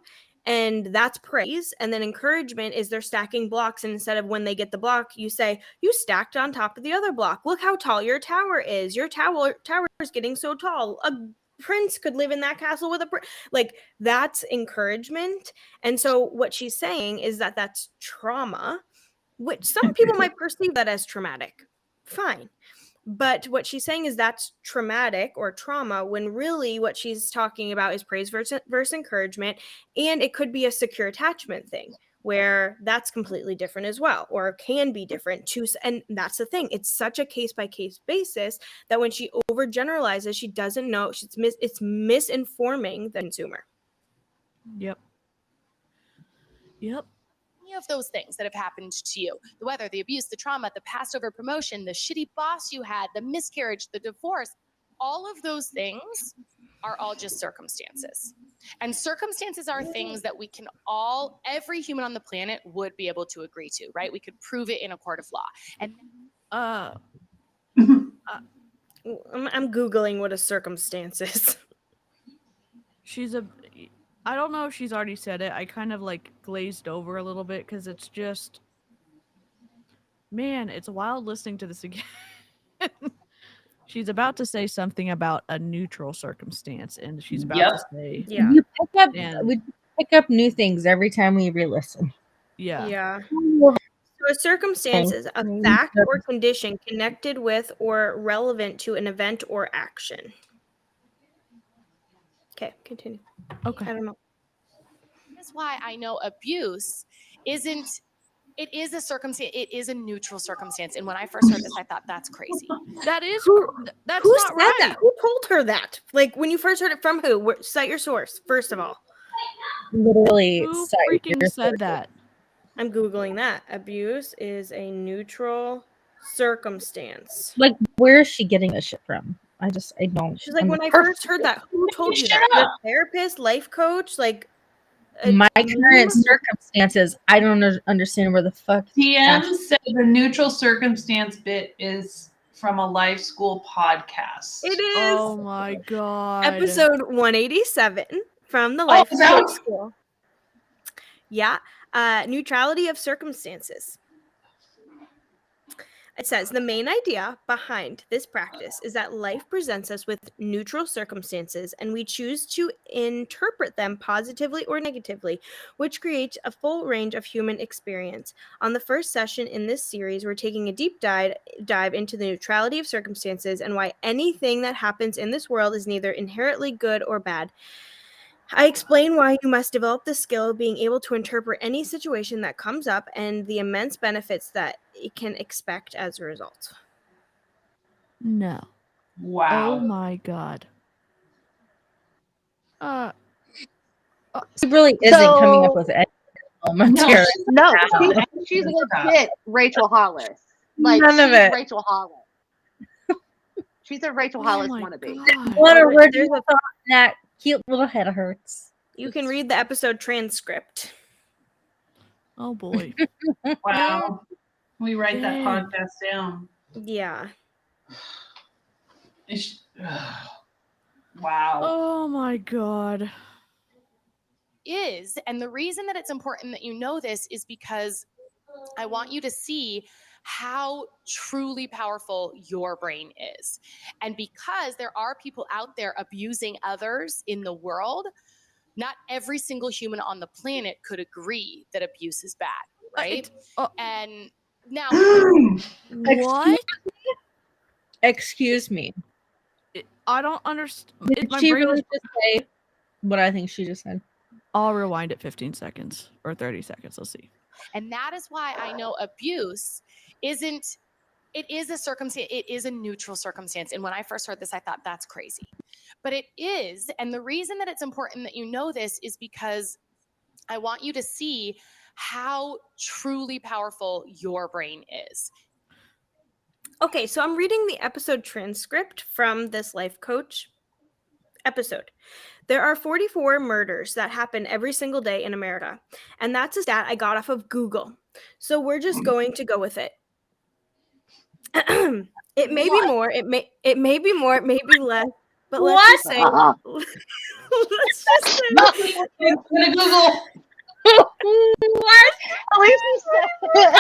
Speaker 4: And that's praise. And then encouragement is they're stacking blocks. And instead of when they get the block, you say, you stacked on top of the other block. Look how tall your tower is. Your tower is getting so tall. A prince could live in that castle with like, that's encouragement. And so what she's saying is that that's trauma, which some people might perceive that as traumatic. Fine. But what she's saying is that's traumatic or trauma, when really what she's talking about is praise versus encouragement. And it could be a secure attachment thing where that's completely different as well, or can be different too. And that's the thing. It's such a case-by-case basis that when she overgeneralizes, she doesn't know. It's misinforming the consumer.
Speaker 1: Yep.
Speaker 6: Any of those things that have happened to you, the weather, the abuse, the trauma, the passed over promotion, the shitty boss you had, the miscarriage, the divorce, all of those things are all just circumstances. And circumstances are things that we can every human on the planet would be able to agree to, right? We could prove it in a court of law. And
Speaker 4: I'm Googling what a circumstance is.
Speaker 1: I don't know if she's already said it. I kind of like glazed over a little bit because it's just, man, it's wild listening to this again. She's about to say something about a neutral circumstance, and she's about to say,
Speaker 5: we pick up new things every time we re-listen.
Speaker 4: Yeah. So a circumstance is a fact or condition connected with or relevant to an event or action. Okay, continue.
Speaker 1: Okay.
Speaker 4: I don't know.
Speaker 6: That's why I know abuse isn't. It is a circumstance. It is a neutral circumstance. And when I first heard this, I thought that's crazy.
Speaker 1: That's
Speaker 4: who
Speaker 1: not
Speaker 4: said
Speaker 1: right.
Speaker 4: That? Who told her that? Like, when you first heard it, from who? Cite your source, first of all.
Speaker 5: Literally,
Speaker 1: who freaking said that?
Speaker 4: I'm Googling that. Abuse is a neutral circumstance.
Speaker 5: Like, where is she getting this shit from? I don't.
Speaker 4: She's like, when I first heard that, who told you that? Your therapist, life coach, like.
Speaker 5: My current circumstances, I don't understand where the fuck.
Speaker 3: TM said the neutral circumstance bit is from a life school podcast.
Speaker 4: It is.
Speaker 1: Oh my god.
Speaker 4: Episode 187 from the life school. Yeah. Neutrality of circumstances. It says the main idea behind this practice is that life presents us with neutral circumstances and we choose to interpret them positively or negatively, which creates a full range of human experience. On the first session in this series, we're taking a deep dive into the neutrality of circumstances and why anything that happens in this world is neither inherently good or bad. I explain why you must develop the skill of being able to interpret any situation that comes up and the immense benefits that it can expect as a result.
Speaker 1: No.
Speaker 3: Wow.
Speaker 1: Oh my god.
Speaker 5: She really isn't coming up
Speaker 2: So-
Speaker 5: with any momentary.
Speaker 2: No,
Speaker 3: No.
Speaker 2: she's legit Rachel Hollis. Like,
Speaker 5: None of
Speaker 2: she's
Speaker 5: it.
Speaker 2: Rachel Hollis. She's a Rachel
Speaker 1: Oh
Speaker 2: Hollis
Speaker 1: my
Speaker 2: wannabe.
Speaker 1: god.
Speaker 5: What
Speaker 4: There's
Speaker 5: original
Speaker 4: a-
Speaker 5: thought that cute little head hurts.
Speaker 4: You can read the episode transcript.
Speaker 1: Oh boy.
Speaker 3: Wow. We write that
Speaker 1: Dang.
Speaker 3: podcast down.
Speaker 4: Yeah.
Speaker 3: Wow.
Speaker 1: Oh my god.
Speaker 6: And the reason that it's important that you know this is because I want you to see how truly powerful your brain is. And because there are people out there abusing others in the world, not every single human on the planet could agree that abuse is bad, right? And now,
Speaker 1: What?
Speaker 5: Excuse me.
Speaker 1: I don't understand.
Speaker 5: Did she really just say what I think she just said?
Speaker 1: I'll rewind it 15 seconds or 30 seconds. Let's see.
Speaker 6: and that is why I know abuse isn't, it is a circumstance, it is a neutral circumstance. And when I first heard this, I thought that's crazy. But it is. And the reason that it's important that you know this is because I want you to see how truly powerful your brain is.
Speaker 4: Okay, so I'm reading the episode transcript from this life coach episode. There are 44 murders that happen every single day in America, and that's a stat I got off of Google. So we're just going to go with it. It may be more, it may be more, it may be less, but let's just say let's just say
Speaker 3: I'm gonna Google.
Speaker 5: What?
Speaker 2: At least you said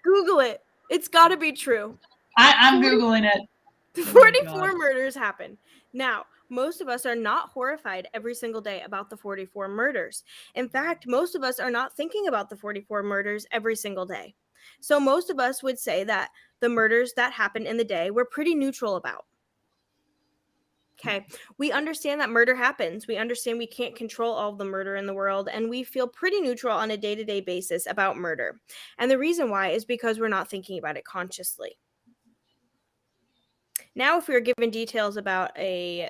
Speaker 4: Google it. It's got to be true.
Speaker 3: I'm Googling it.
Speaker 4: 44
Speaker 3: God.
Speaker 4: murders happen. Now, most of us are not horrified every single day about the 44 murders. In fact, most of us are not thinking about the 44 murders every single day. So most of us would say that the murders that happen in the day we're pretty neutral about. Okay, we understand that murder happens. We understand we can't control all of the murder in the world, and we feel pretty neutral on a day-to-day basis about murder. And the reason why is because we're not thinking about it consciously. Now, if we were given details about I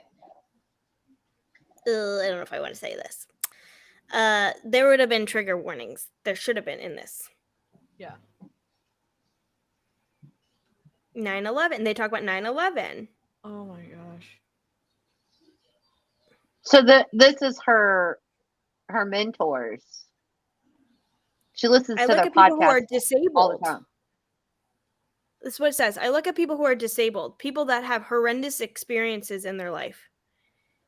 Speaker 4: don't know if I want to say this. There would have been trigger warnings. There should have been in this.
Speaker 1: Yeah.
Speaker 4: 9/11. They talk about 9/11.
Speaker 1: Oh my gosh.
Speaker 2: so. This is her mentors. She listens
Speaker 4: I
Speaker 2: to
Speaker 4: look
Speaker 2: their
Speaker 4: at people who are
Speaker 2: podcast all the
Speaker 4: disabled.
Speaker 2: time.
Speaker 4: This is what it says. I look at people who are disabled, people that have horrendous experiences in their life.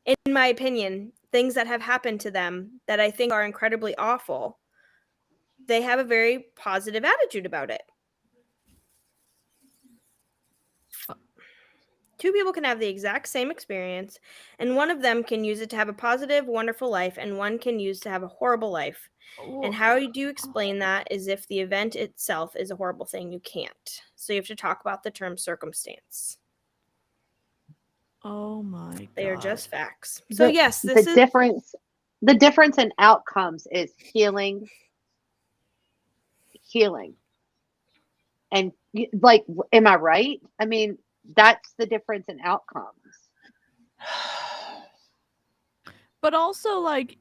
Speaker 4: In my opinion, things that have happened to them that I think are incredibly awful, they have a very positive attitude about it. Two people can have the exact same experience, and one of them can use it to have a positive, wonderful life, and one can use to have a horrible life. And how do you explain that is if the event itself is a horrible thing, you can't. So you have to talk about the term circumstance.
Speaker 1: Oh my god.
Speaker 4: They are just facts. So yes, this is
Speaker 2: The difference in outcomes is healing, and like, am I right? I mean, that's the difference in outcomes.
Speaker 1: But also, like,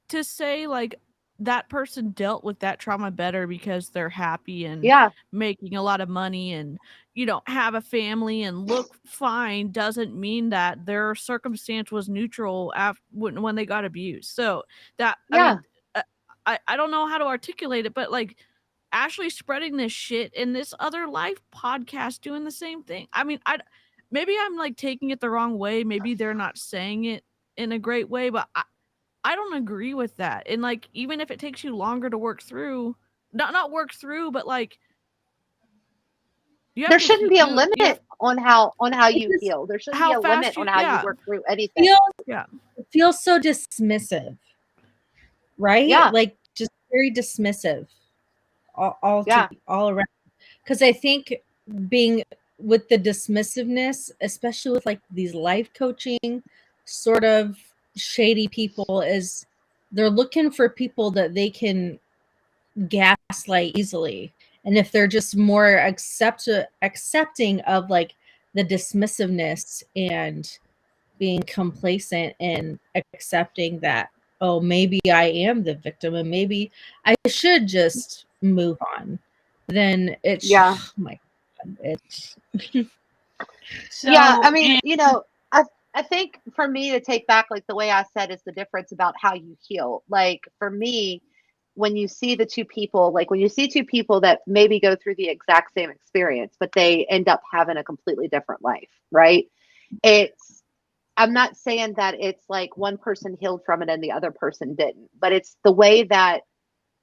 Speaker 1: to say, like, that person dealt with that trauma better because they're happy and
Speaker 2: Yeah,
Speaker 1: making a lot of money and, you know, have a family and look fine doesn't mean that their circumstance was neutral when they got abused. So that,
Speaker 2: Yeah.
Speaker 1: I mean, I don't know how to articulate it, but like Ashley spreading this shit and this other life podcast doing the same thing. I mean, maybe I'm like taking it the wrong way. Maybe they're not saying it in a great way, but I don't agree with that. And like, even if it takes you longer to work through, not work through, but like
Speaker 2: there shouldn't be a limit
Speaker 1: you have
Speaker 2: on how you
Speaker 5: just
Speaker 2: heal. There shouldn't
Speaker 1: how
Speaker 2: be a
Speaker 1: fast
Speaker 2: limit on
Speaker 1: you-
Speaker 2: how you
Speaker 1: yeah.
Speaker 2: work through anything.
Speaker 5: It feels so dismissive, right?
Speaker 2: Yeah.
Speaker 5: Like just very dismissive all
Speaker 2: Yeah.
Speaker 5: around. Because I think being with the dismissiveness, especially with like these life coaching sort of shady people, is they're looking for people that they can gaslight easily. And if they're just more accepting of like the dismissiveness and being complacent and accepting that, oh, maybe I am the victim and maybe I should just move on, then it's
Speaker 2: Yeah.
Speaker 5: oh my God, it's
Speaker 3: So,
Speaker 2: Yeah, I mean,
Speaker 3: and
Speaker 2: I think for me to take back like the way I said is the difference about how you heal. Like for me, when you see the two people, like when you see two people that maybe go through the exact same experience, but they end up having a completely different life, right? It's I'm not saying that it's like one person healed from it and the other person didn't, but it's the way that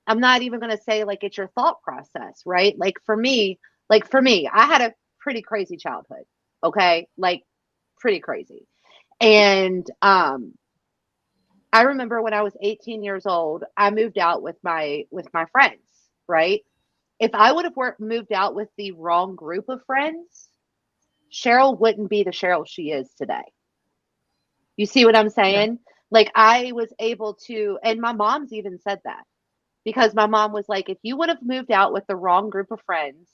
Speaker 2: I'm not even going to say like it's your thought process, right? Like for me, I had a pretty crazy childhood. Okay? Like pretty crazy. And I remember when I was 18 years old, I moved out with my friends, right? If I would have moved out with the wrong group of friends, Cheryl wouldn't be the Cheryl she is today. You see what I'm saying? Like I was able to, and my mom's even said that because my mom was like, if you would have moved out with the wrong group of friends,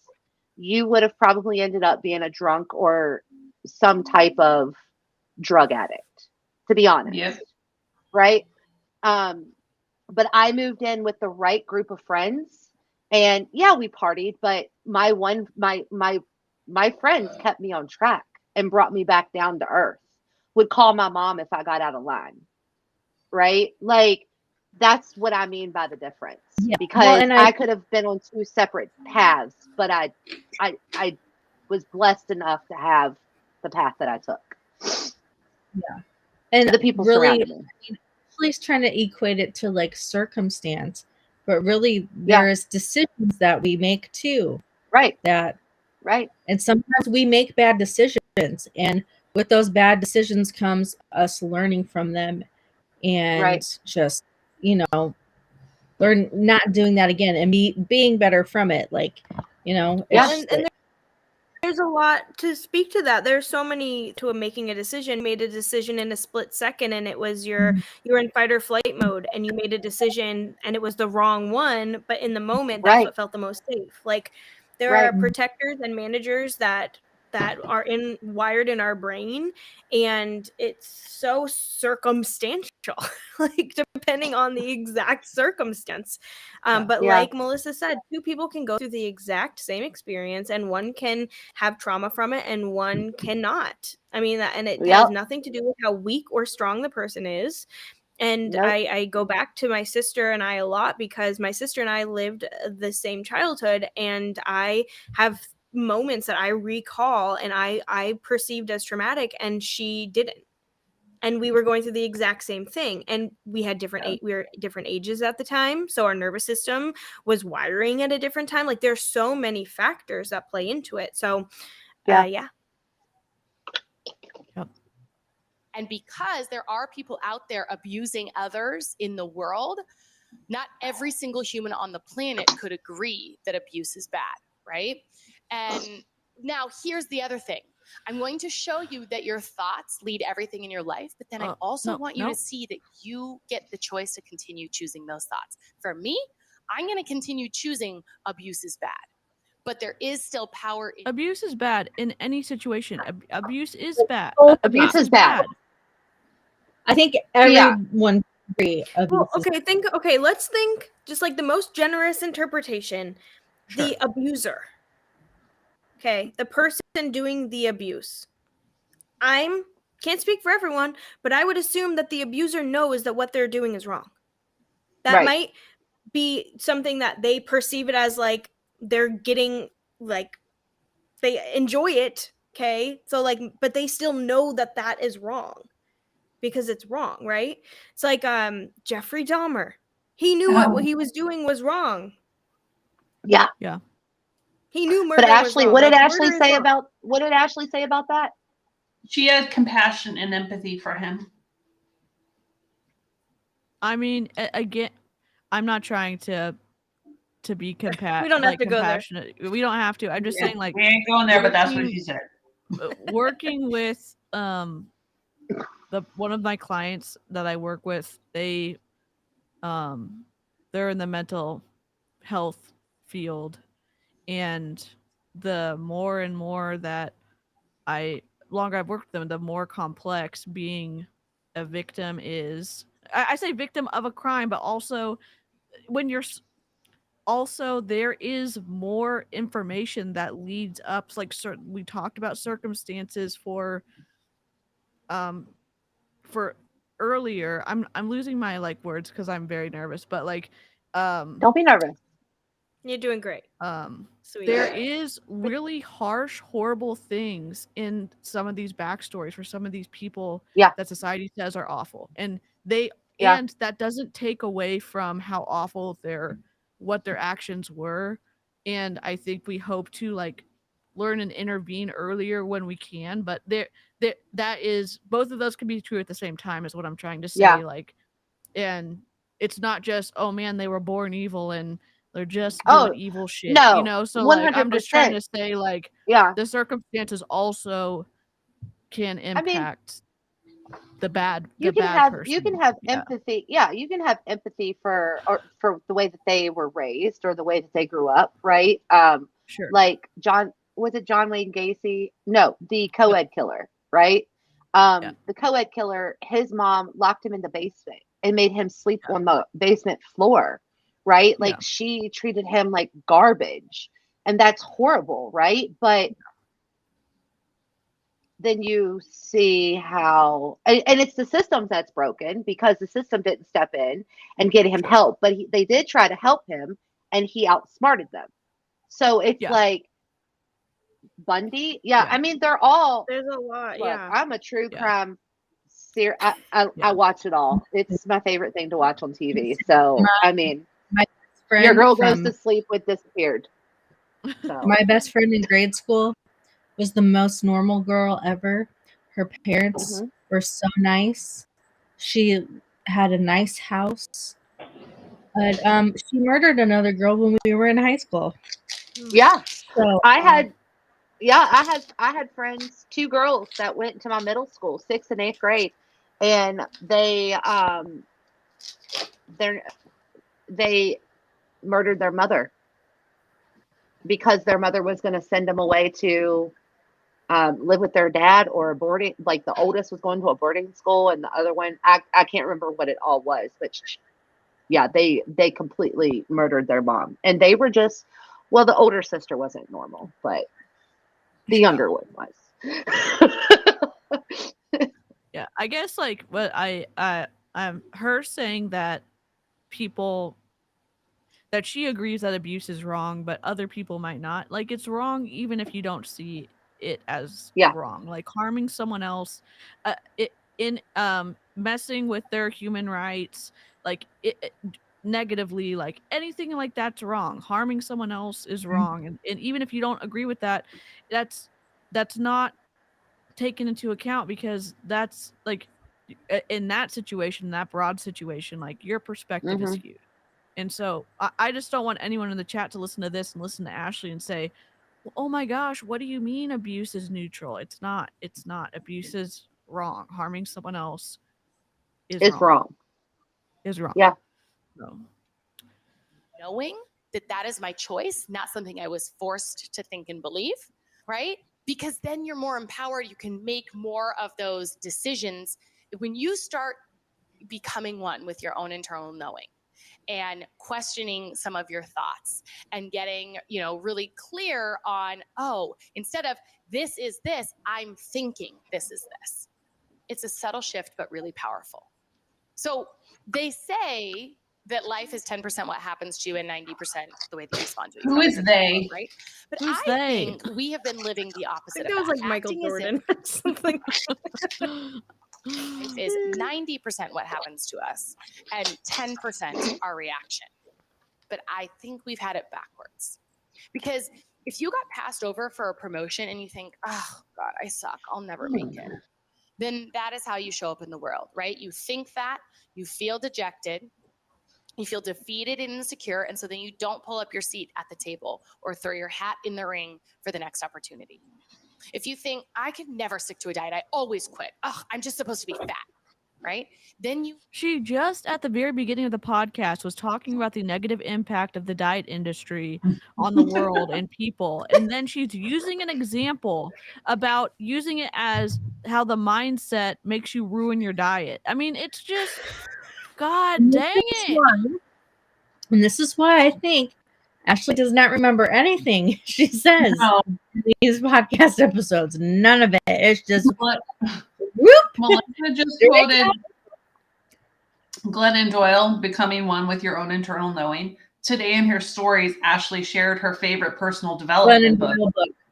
Speaker 2: you would have probably ended up being a drunk or some type of drug addict, to be honest.
Speaker 3: Yep.
Speaker 2: Right. But I moved in with the right group of friends and yeah, we partied, but my friends kept me on track and brought me back down to earth, would call my mom if I got out of line. Right. Like that's what I mean by the difference.
Speaker 5: Yeah.
Speaker 2: Because
Speaker 5: Well, and
Speaker 2: I could have been on two separate paths, but I was blessed enough to have the path that I took.
Speaker 5: and
Speaker 2: The people
Speaker 5: really,
Speaker 2: surrounding me.
Speaker 5: I mean, Ashley's trying to equate it to like circumstance, but really
Speaker 2: Yeah.
Speaker 5: there's decisions that we make too.
Speaker 2: Right.
Speaker 5: That
Speaker 2: Right.
Speaker 5: and sometimes we make bad decisions, and with those bad decisions comes us learning from them and
Speaker 2: Right.
Speaker 5: just learn not doing that again and being better from it. Like it's
Speaker 2: Yeah.
Speaker 5: just
Speaker 4: And there's a lot to speak to that. There's so many to making a decision. You made a decision in a split second and it was you were in fight or flight mode and you made a decision and it was the wrong one, but in the moment that's
Speaker 2: Right.
Speaker 4: what felt the most safe. Like there
Speaker 2: Right.
Speaker 4: are protectors and managers that are wired in our brain, and it's so circumstantial, like depending on the exact circumstance. But
Speaker 2: Yeah.
Speaker 4: like Melissa said, two people can go through the exact same experience and one can have trauma from it and one cannot. I mean, and it has
Speaker 2: Yep.
Speaker 4: nothing to do with how weak or strong the person is. And
Speaker 2: Nope.
Speaker 4: I go back to my sister and I a lot because my sister and I lived the same childhood, and I have moments that I recall and I perceived as traumatic and she didn't. And we were going through the exact same thing, and we had we were different ages at the time, so our nervous system was wiring at a different time. Like there's so many factors that play into it. So
Speaker 2: Yeah.
Speaker 4: yeah.
Speaker 6: And because there are people out there abusing others in the world, not every single human on the planet could agree that abuse is bad, right? And now here's the other thing. I'm going to show you that your thoughts lead everything in your life, but then I also want you to see that you get the choice to continue choosing those thoughts. For me, I'm going to continue choosing abuse is bad, but there is still power in
Speaker 1: Abuse is bad in any situation. Abuse is bad.
Speaker 2: Abuse is bad.
Speaker 5: I think everyone agree.
Speaker 4: Well, let's think just like the most generous interpretation.
Speaker 5: Sure.
Speaker 4: The abuser. Okay, the person doing the abuse. Can't speak for everyone, but I would assume that the abuser knows that what they're doing is wrong. That
Speaker 2: Right.
Speaker 4: might be something that they perceive it as like they're getting, like they enjoy it, okay? So like, but they still know that that is wrong because it's wrong, right? It's like Jeffrey Dahmer. He knew what he was doing was wrong.
Speaker 2: Yeah.
Speaker 1: Yeah.
Speaker 4: He knew
Speaker 2: But
Speaker 4: murder was
Speaker 2: Ashley,
Speaker 4: wrong.
Speaker 2: what did
Speaker 4: Like,
Speaker 2: Ashley
Speaker 4: murder is
Speaker 2: say
Speaker 4: wrong.
Speaker 2: about that?
Speaker 3: She had compassion and empathy for him.
Speaker 1: I mean, again, I'm not trying to be
Speaker 4: We don't have to go there.
Speaker 1: compassionate. We don't have to. I'm just saying, like,
Speaker 3: We ain't going there, but that's what
Speaker 1: working-
Speaker 3: she said.
Speaker 1: working with one of my clients that I work with, they're in the mental health field, and the more and more that longer I've worked with them, the more complex being a victim is. I say victim of a crime, but also when you're also there is more information that leads up, like we talked about circumstances for earlier. I'm losing my like words because I'm very nervous, but like
Speaker 2: Don't be nervous.
Speaker 4: You're doing great. Sweet.
Speaker 1: there is really harsh, horrible things in some of these backstories for some of these people that society says are awful, and and that doesn't take away from how awful what their actions were. And I think we hope to like learn and intervene earlier when we can, but that is, both of those can be true at the same time, is what I'm trying to say. Like, and it's not just, oh man, they were born evil and they're just doing evil shit,
Speaker 2: no,
Speaker 1: you know? So like, I'm just trying to say, like, the circumstances also can impact the bad person.
Speaker 2: You can have empathy. Yeah, you can have empathy for the way that they were raised or the way that they grew up, right?
Speaker 1: Sure.
Speaker 2: Like John Wayne Gacy? No, the co-ed killer, right? The co-ed killer, his mom locked him in the basement and made him sleep on the basement floor, right? Like she treated him like garbage, and that's horrible, right? But then you see how, and it's the system that's broken because the system didn't step in and get him help, but they did try to help him, and he outsmarted them. So it's like Bundy. I mean, there's
Speaker 4: a lot.
Speaker 2: Look, I'm a true crime series. I watch it all. It's my favorite thing to watch on TV. So I mean, your girl goes to sleep with disappeared. So.
Speaker 5: My best friend in grade school was the most normal girl ever. Her parents were so nice. She had a nice house. But she murdered another girl when we were in high school.
Speaker 2: Yeah.
Speaker 5: So
Speaker 2: I had friends, 2 girls that went to my middle school, 6th and 8th grade, and they murdered their mother because their mother was going to send them away to live with their dad or a boarding, like the oldest was going to a boarding school and the other one, I can't remember what it all was, but they completely murdered their mom. And they were just, well, the older sister wasn't normal, but the younger one was.
Speaker 1: Yeah, I guess like what her saying that that she agrees that abuse is wrong, but other people might not. Like, it's wrong even if you don't see it as wrong. Like harming someone else, messing with their human rights, like negatively, like anything like that's wrong. Harming someone else is wrong, and even if you don't agree with that, that's not taken into account, because that's like, in that situation, that broad situation, like your perspective is huge. And so I just don't want anyone in the chat to listen to this and listen to Ashley and say, well, oh my gosh, what do you mean abuse is neutral? It's not. Abuse is wrong. Harming someone else is wrong. Is wrong.
Speaker 2: Yeah.
Speaker 1: So.
Speaker 6: Knowing that is my choice, not something I was forced to think and believe, right? Because then you're more empowered. You can make more of those decisions when you start becoming one with your own internal knowing and questioning some of your thoughts and getting, really clear on, instead of this is this, I'm thinking this is this. It's a subtle shift, but really powerful. So they say that life is 10% what happens to you and 90% the way that you respond to it.
Speaker 3: Who is they?
Speaker 6: Right? But
Speaker 1: Who's
Speaker 6: I
Speaker 1: they?
Speaker 6: think we have been living the opposite.
Speaker 4: I think it was like Michael Jordan or something.
Speaker 6: Life is 90% what happens to us and 10% our reaction. But I think we've had it backwards, because If you got passed over for a promotion and you think, oh God, I suck, I'll never make it, then that is how you show up in the world, right? You think that, you feel dejected, you feel defeated and insecure, and so then you don't pull up your seat at the table or throw your hat in the ring for the next opportunity. If you think, I could never stick to a diet, I always quit. Oh, I'm just supposed to be fat, right? Then
Speaker 1: She just at the very beginning of the podcast was talking about the negative impact of the diet industry on the world and people. And then she's using an example about using it as how the mindset makes you ruin your diet. I mean, it's just, God dang it.
Speaker 5: And this is why I think Ashlie does not remember anything she says in these podcast episodes. None of it. It's just whoop.
Speaker 3: Melissa just quoted Glennon Doyle, Becoming One with Your Own Internal Knowing. Today in her stories, Ashlie shared her favorite personal development book,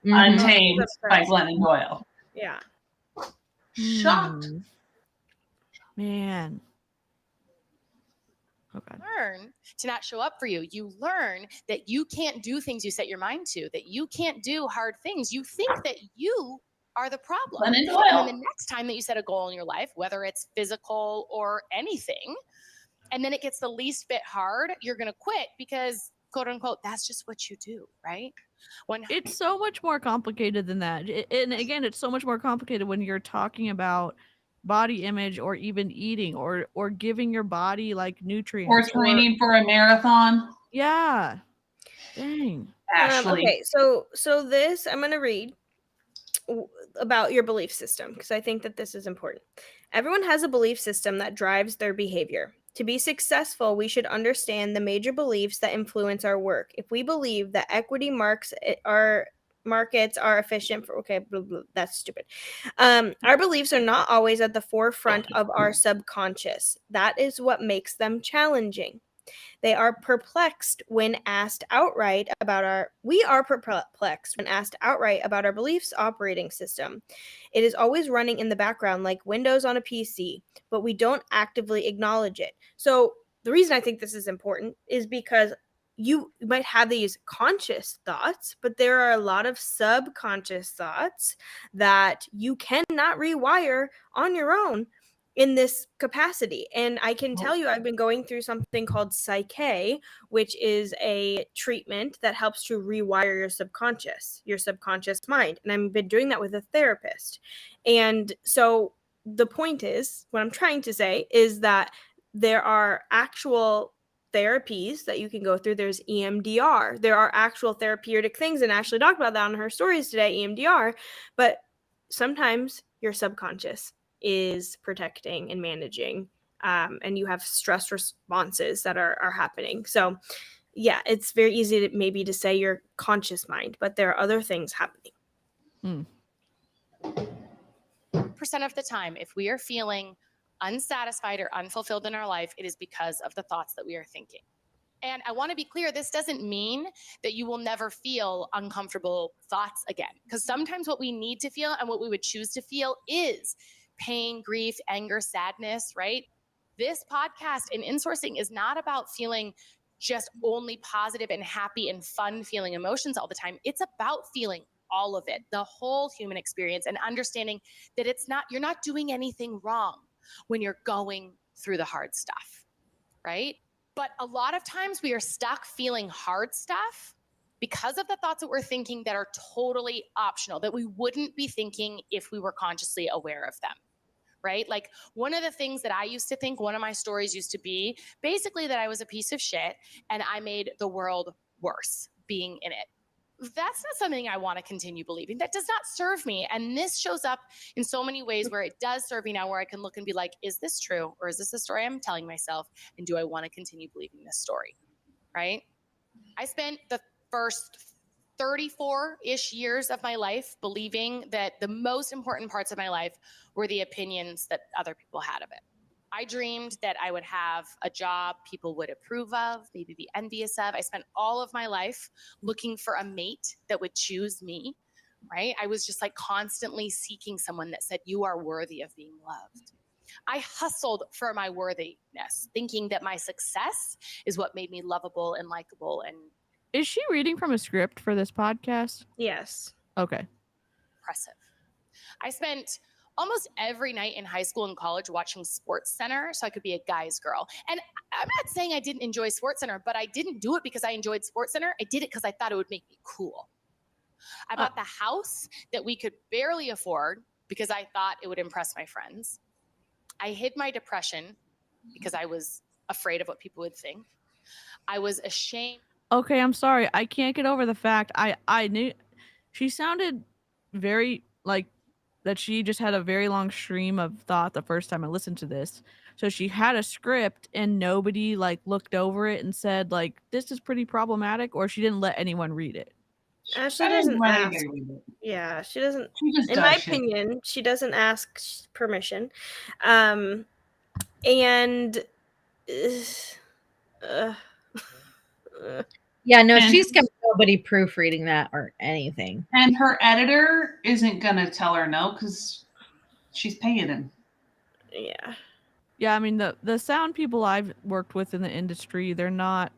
Speaker 3: Untamed by Glennon Doyle.
Speaker 4: Yeah.
Speaker 3: Shocked.
Speaker 1: Man. Okay.
Speaker 6: Learn to not show up for you. You learn that you can't do things you set your mind to, that you can't do hard things. You think that you are the problem.
Speaker 3: Glennon Doyle.
Speaker 6: And then the next time that you set a goal in your life, whether it's physical or anything, and then it gets the least bit hard, you're going to quit because, quote unquote, that's just what you do, right?
Speaker 1: It's so much more complicated than that. And again, it's so much more complicated when you're talking about body image or even eating or giving your body like nutrients
Speaker 3: or training for a marathon.
Speaker 1: Yeah. Dang.
Speaker 3: Ashlie.
Speaker 4: Okay, so this I'm going to read about your belief system because I think that this is important. Everyone has a belief system that drives their behavior. To be successful, we should understand the major beliefs that influence our work. If we believe that equity markets are efficient for blah, blah, that's stupid. Our beliefs are not always at the forefront of our subconscious. That is what makes them challenging. We are perplexed when asked outright about our beliefs operating system. It is always running in the background like Windows on a PC, but we don't actively acknowledge it. So the reason I think this is important is because you might have these conscious thoughts, but there are a lot of subconscious thoughts that you cannot rewire on your own in this capacity. And I can tell you, I've been going through something called Psyche, which is a treatment that helps to rewire your subconscious mind. And I've been doing that with a therapist. And so the point is, what I'm trying to say is that there are actual therapies that you can go through. There's EMDR. There are actual therapeutic things. And Ashlie talked about that on her stories today, EMDR. But sometimes your subconscious is protecting and managing, and you have stress responses that are happening. So yeah, it's very easy to say your conscious mind, but there are other things happening.
Speaker 6: Percent of the time, if we are feeling unsatisfied or unfulfilled in our life, it is because of the thoughts that we are thinking. And I want to be clear, this doesn't mean that you will never feel uncomfortable thoughts again, because sometimes what we need to feel and what we would choose to feel is pain, grief, anger, sadness, right? This podcast and insourcing is not about feeling just only positive and happy and fun feeling emotions all the time. It's about feeling all of it, the whole human experience, and understanding that you're not doing anything wrong when you're going through the hard stuff, right? But a lot of times we are stuck feeling hard stuff because of the thoughts that we're thinking that are totally optional, that we wouldn't be thinking if we were consciously aware of them, right? Like one of the things that I used to think, one of my stories used to be basically that I was a piece of shit and I made the world worse being in it. That's not something I want to continue believing. That does not serve me. And this shows up in so many ways where it does serve me now, where I can look and be like, is this true? Or is this a story I'm telling myself? And do I want to continue believing this story? Right? I spent the first 34-ish years of my life believing that the most important parts of my life were the opinions that other people had of it. I dreamed that I would have a job people would approve of, maybe be envious of. I spent all of my life looking for a mate that would choose me, right? I was just like constantly seeking someone that said, you are worthy of being loved. I hustled for my worthiness, thinking that my success is what made me lovable and likable and
Speaker 1: Is she reading from a script for this podcast?
Speaker 4: Yes.
Speaker 1: Okay.
Speaker 6: Impressive. I spent almost every night in high school and college watching Sports Center so I could be a guy's girl. And I'm not saying I didn't enjoy Sports Center, but I didn't do it because I enjoyed Sports Center. I did it because I thought it would make me cool. I bought the house that we could barely afford because I thought it would impress my friends. I hid my depression because I was afraid of what people would think. I was ashamed.
Speaker 1: Okay, I'm sorry. I can't get over the fact I knew she sounded very like that she just had a very long stream of thought the first time I listened to this. So she had a script and nobody like looked over it and said like this is pretty problematic, or she didn't let anyone read it.
Speaker 4: Ashley
Speaker 3: I didn't
Speaker 4: doesn't
Speaker 3: let
Speaker 4: ask.
Speaker 3: anybody read it.
Speaker 4: Yeah, she doesn't.
Speaker 3: She just
Speaker 4: In
Speaker 3: does
Speaker 4: my
Speaker 3: shit.
Speaker 4: opinion, she doesn't ask permission. And uh,
Speaker 5: Yeah, no,
Speaker 3: And-
Speaker 5: she's got nobody proofreading that or anything.
Speaker 3: And her editor isn't gonna tell her no because she's paying him.
Speaker 4: yeah.
Speaker 1: Yeah, I mean the sound people I've worked with in the industry, they're not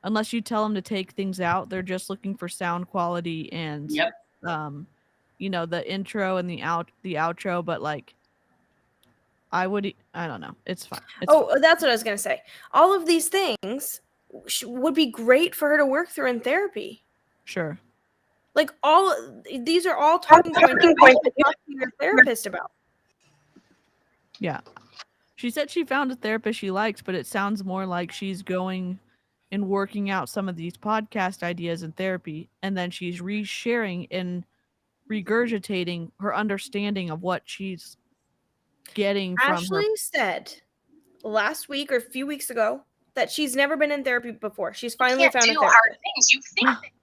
Speaker 1: unless you tell them to take things out, they're just looking for sound quality and
Speaker 3: Yep.
Speaker 1: you know, the intro and the outro, but like I don't know. It's fine. It's fine.
Speaker 4: That's what I was gonna say. All of these things would be great for her to work through in therapy.
Speaker 1: Sure.
Speaker 4: Like these are all talking points you have to talk to your therapist about.
Speaker 1: Yeah. She said she found a therapist she likes, but it sounds more like she's going and working out some of these podcast ideas in therapy, and then she's resharing and regurgitating her understanding of what she's getting from
Speaker 4: Ashley
Speaker 1: her.
Speaker 4: said last week or a few weeks ago that she's never been in therapy before. She's finally found a therapist.
Speaker 6: hard things. You think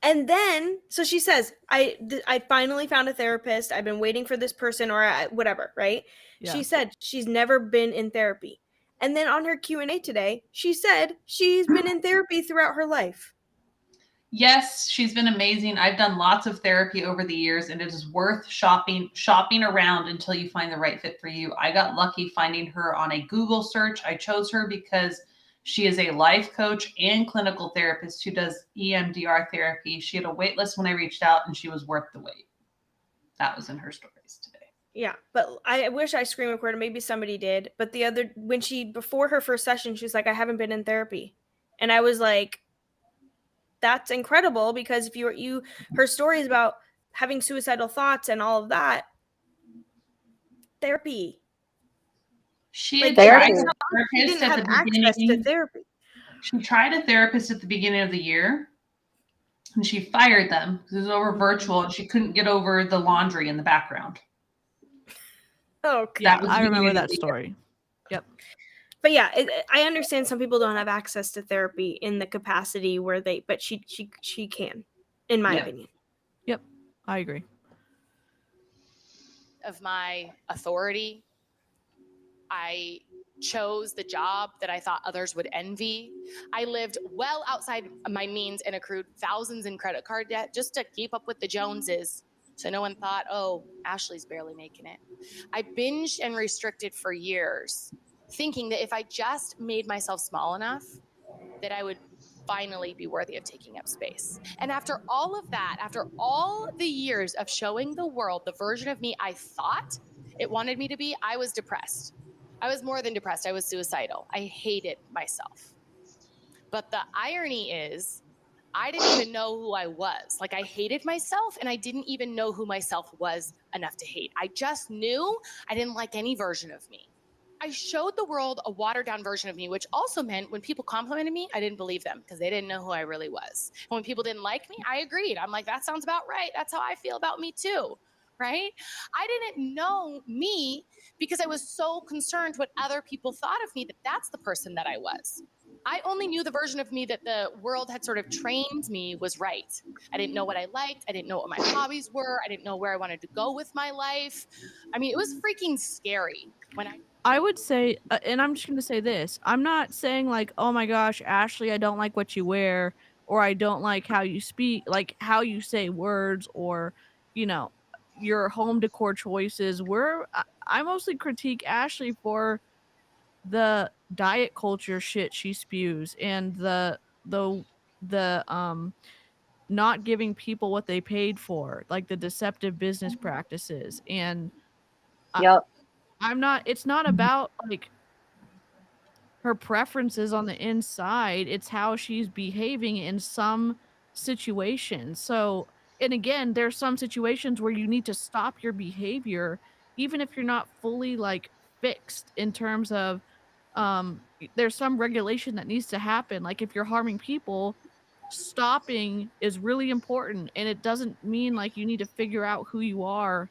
Speaker 4: And then, so she says, I finally found a therapist. I've been waiting for this person or whatever, right?
Speaker 1: Yeah.
Speaker 4: She said she's never been in therapy. And then on her Q&A today, she said she's been in therapy throughout her life.
Speaker 3: Yes, she's been amazing. I've done lots of therapy over the years, and it is worth shopping around until you find the right fit for you. I got lucky finding her on a Google search. I chose her because she is a life coach and clinical therapist who does EMDR therapy. She had a wait list when I reached out, and she was worth the wait. That was in her stories today.
Speaker 4: Yeah, but I wish I screen recorded. Maybe somebody did. But before her first session, she was like, I haven't been in therapy. And I was like, that's incredible, because if her story is about having suicidal thoughts and all of that, therapy.
Speaker 3: She
Speaker 4: Like,
Speaker 3: had tried
Speaker 2: therapy.
Speaker 3: a
Speaker 4: She
Speaker 3: therapist
Speaker 4: didn't
Speaker 3: at
Speaker 4: have
Speaker 3: the
Speaker 4: access to
Speaker 3: beginning.
Speaker 4: therapy.
Speaker 3: She tried a therapist at the beginning of the year, and she fired them because it was over virtual, and she couldn't get over the laundry in the background.
Speaker 4: Oh,
Speaker 1: Yeah,
Speaker 3: That was
Speaker 1: I
Speaker 3: the
Speaker 1: remember
Speaker 3: beginning of
Speaker 1: that
Speaker 3: the year.
Speaker 1: story. Yep.
Speaker 4: But yeah, I understand some people don't have access to therapy in the capacity where but she can, in my
Speaker 3: Yeah.
Speaker 4: opinion.
Speaker 1: Yep. I agree.
Speaker 6: of my authority. I chose the job that I thought others would envy. I lived well outside my means and accrued thousands in credit card debt just to keep up with the Joneses. So no one thought, oh, Ashley's barely making it. I binged and restricted for years, thinking that if I just made myself small enough, that I would finally be worthy of taking up space. And after all of that, after all the years of showing the world the version of me I thought it wanted me to be, I was depressed. I was more than depressed. I was suicidal. I hated myself. But the irony is, I didn't even know who I was. Like, I hated myself, and I didn't even know who myself was enough to hate. I just knew I didn't like any version of me. I showed the world a watered down version of me, which also meant when people complimented me, I didn't believe them because they didn't know who I really was. And when people didn't like me, I agreed. I'm like, that sounds about right. That's how I feel about me too, right? I didn't know me because I was so concerned what other people thought of me that that's the person that I was. I only knew the version of me that the world had sort of trained me was right. I didn't know what I liked. I didn't know what my hobbies were. I didn't know where I wanted to go with my life. I mean, it was freaking scary when
Speaker 1: I would say, and I'm just going to say this. I'm not saying like, oh my gosh, Ashley, I don't like what you wear, or I don't like how you speak, like how you say words, or, you know, your home decor choices. I mostly critique Ashley for the diet culture shit she spews and the not giving people what they paid for, like the deceptive business practices. And
Speaker 2: Yep.
Speaker 1: it's not about like her preferences on the inside, it's how she's behaving in some situations. So, and again, there's some situations where you need to stop your behavior even if you're not fully like fixed in terms of there's some regulation that needs to happen. Like if you're harming people, stopping is really important, and it doesn't mean like you need to figure out who you are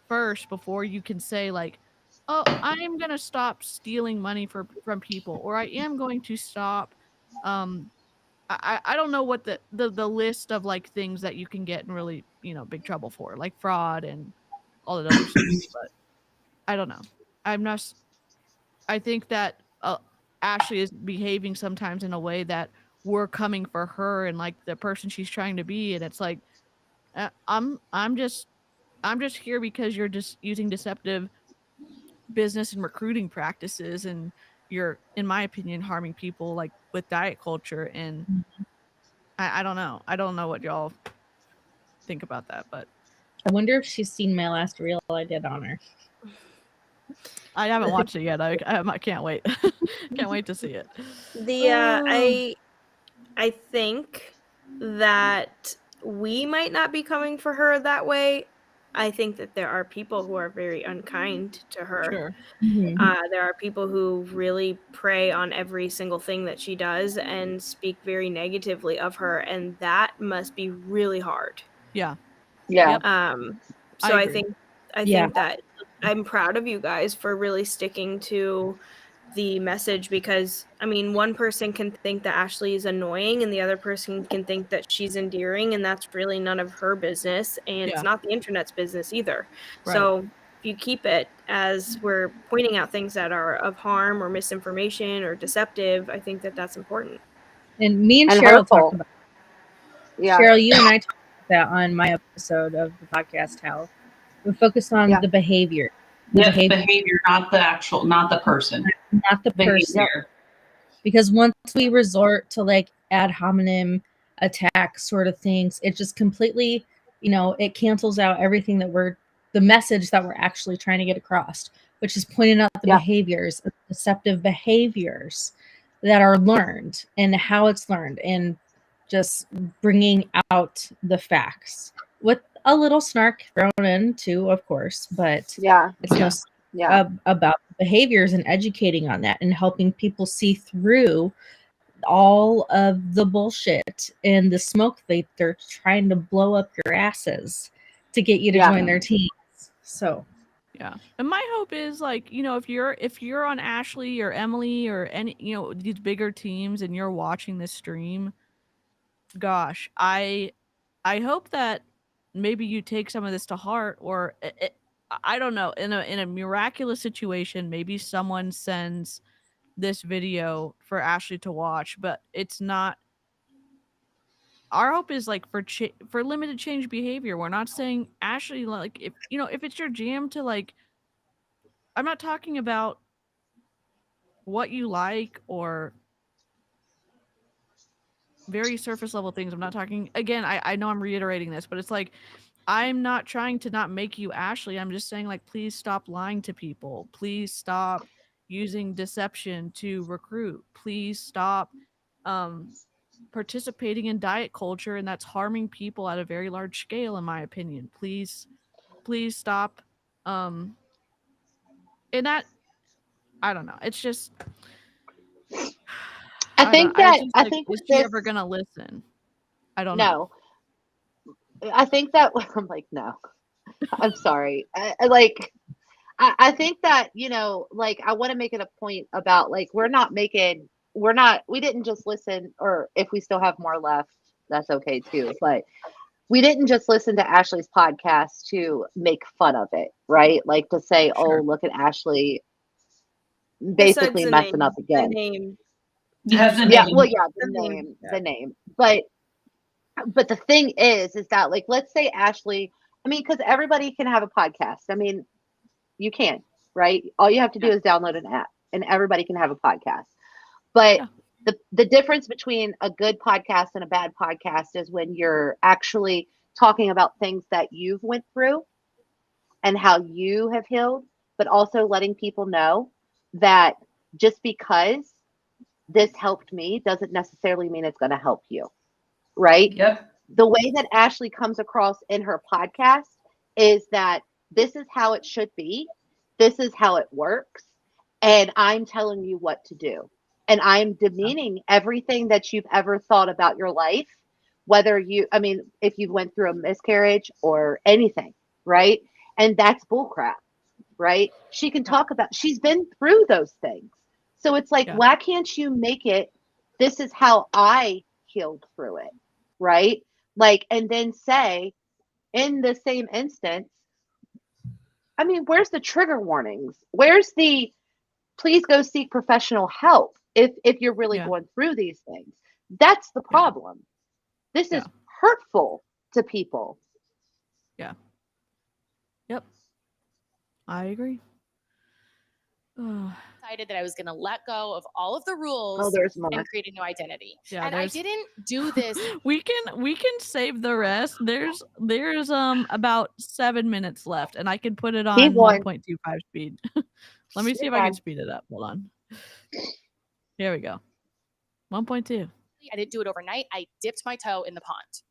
Speaker 1: first before you can say like, oh, I am gonna stop stealing money from people, or I am going to stop. Um, I don't know what the list of like things that you can get in really big trouble for, like fraud and all that other stuff. But I don't know. I'm not. I think that Ashlie is behaving sometimes in a way that we're coming for her and like the person she's trying to be, and it's like I'm just here because you're just using deceptive business and recruiting practices, and you're, in my opinion, harming people like with diet culture. And I don't know. I don't know what y'all think about that, but
Speaker 5: I wonder if she's seen my last reel I did on her.
Speaker 1: I haven't watched it yet. I can't wait. Can't wait to see it.
Speaker 4: I think that we might not be coming for her that way. I think that there are people who are very unkind to her.
Speaker 1: Sure.
Speaker 4: There are people who really prey on every single thing that she does and speak very negatively of her, and that must be really hard.
Speaker 1: Yeah.
Speaker 2: Yeah.
Speaker 1: Yep.
Speaker 4: So I
Speaker 1: agree.
Speaker 4: think
Speaker 5: Yeah.
Speaker 4: that I'm proud of you guys for really sticking to the message, because I mean, one person can think that Ashlie is annoying and the other person can think that she's endearing, and that's really none of her business, and
Speaker 1: Yeah.
Speaker 4: it's not the internet's business either.
Speaker 1: Right.
Speaker 4: So if you keep it as we're pointing out things that are of harm or misinformation or deceptive, I think that that's important.
Speaker 5: And me and
Speaker 2: And
Speaker 5: Cheryl
Speaker 2: hurtful.
Speaker 5: talked about
Speaker 2: Yeah.
Speaker 5: Cheryl, you and I talked about that on my episode of the podcast, how we focus on
Speaker 2: Yeah.
Speaker 5: the behavior.
Speaker 3: Behavior, not the person.
Speaker 5: Not the person.
Speaker 3: Behavior.
Speaker 5: Because once we resort to like ad hominem attack sort of things, it just completely, it cancels out everything the message that we're actually trying to get across, which is pointing out the behaviors, deceptive behaviors that are learned and how it's learned, and just bringing out the facts with a little snark thrown in too, of course, but it's about behaviors and educating on that and helping people see through all of the bullshit and the smoke they're trying to blow up your asses to get you to join their teams. So
Speaker 1: yeah, and my hope is like, if you're on Ashlie or Emily or any these bigger teams and you're watching this stream, gosh, I hope that maybe you take some of this to heart, or I don't know, in a miraculous situation, maybe someone sends this video for Ashlie to watch, but it's not. Our hope is like for limited change behavior. We're not saying Ashlie, like, if it's your jam to like, I'm not talking about what you like or very surface level things. I'm not talking, again, I know I'm reiterating this, but it's like, I'm not trying to not make you Ashlie. I'm just saying, like, please stop lying to people. Please stop using deception to recruit. Please stop participating in diet culture, and that's harming people at a very large scale, in my opinion. Please stop. And that, I don't know. It's just,
Speaker 2: I think that
Speaker 1: is she ever gonna listen? I don't know.
Speaker 2: I think that I'm like, no. I'm sorry. I think that, like, I want to make it a point about like, we didn't just listen, or if we still have more left, that's okay too. But we didn't just listen to Ashlie's podcast to make fun of it, right? Like to say,
Speaker 1: Sure.
Speaker 2: oh, look at Ashlie basically messing up again.
Speaker 4: The name.
Speaker 2: The name. But the thing is that like, let's say Ashlie, I mean, because everybody can have a podcast. I mean, you can, right? All you have to do is download an app and everybody can have a podcast. But The difference between a good podcast and a bad podcast is when you're actually talking about things that you've went through and how you have healed, but also letting people know that just because this helped me doesn't necessarily mean it's going to help you, right?
Speaker 3: Yep.
Speaker 2: The way that Ashlie comes across in her podcast is that this is how it should be, this is how it works, and I'm telling you what to do. And I'm demeaning everything that you've ever thought about your life, whether if you went through a miscarriage or anything, right? And that's bullcrap, right? She can talk about, she's been through those things. So it's like, why can't you make it, this is how I healed through it, right? Like, and then say in the same instance, I mean, where's the trigger warnings? Where's the please go seek professional help if you're really going through these things? That's the problem. This is hurtful to people.
Speaker 1: Yeah. Yep. I agree.
Speaker 6: Decided that I was going to let go of all of the rules and create a new identity.
Speaker 1: Yeah,
Speaker 6: and I didn't do this.
Speaker 1: We can save the rest. There's about 7 minutes left, and I can put it on 1.25 speed. Let me see if I can speed it up. Hold on. Here we go. 1.2.
Speaker 6: I didn't do it overnight. I dipped my toe in the pond.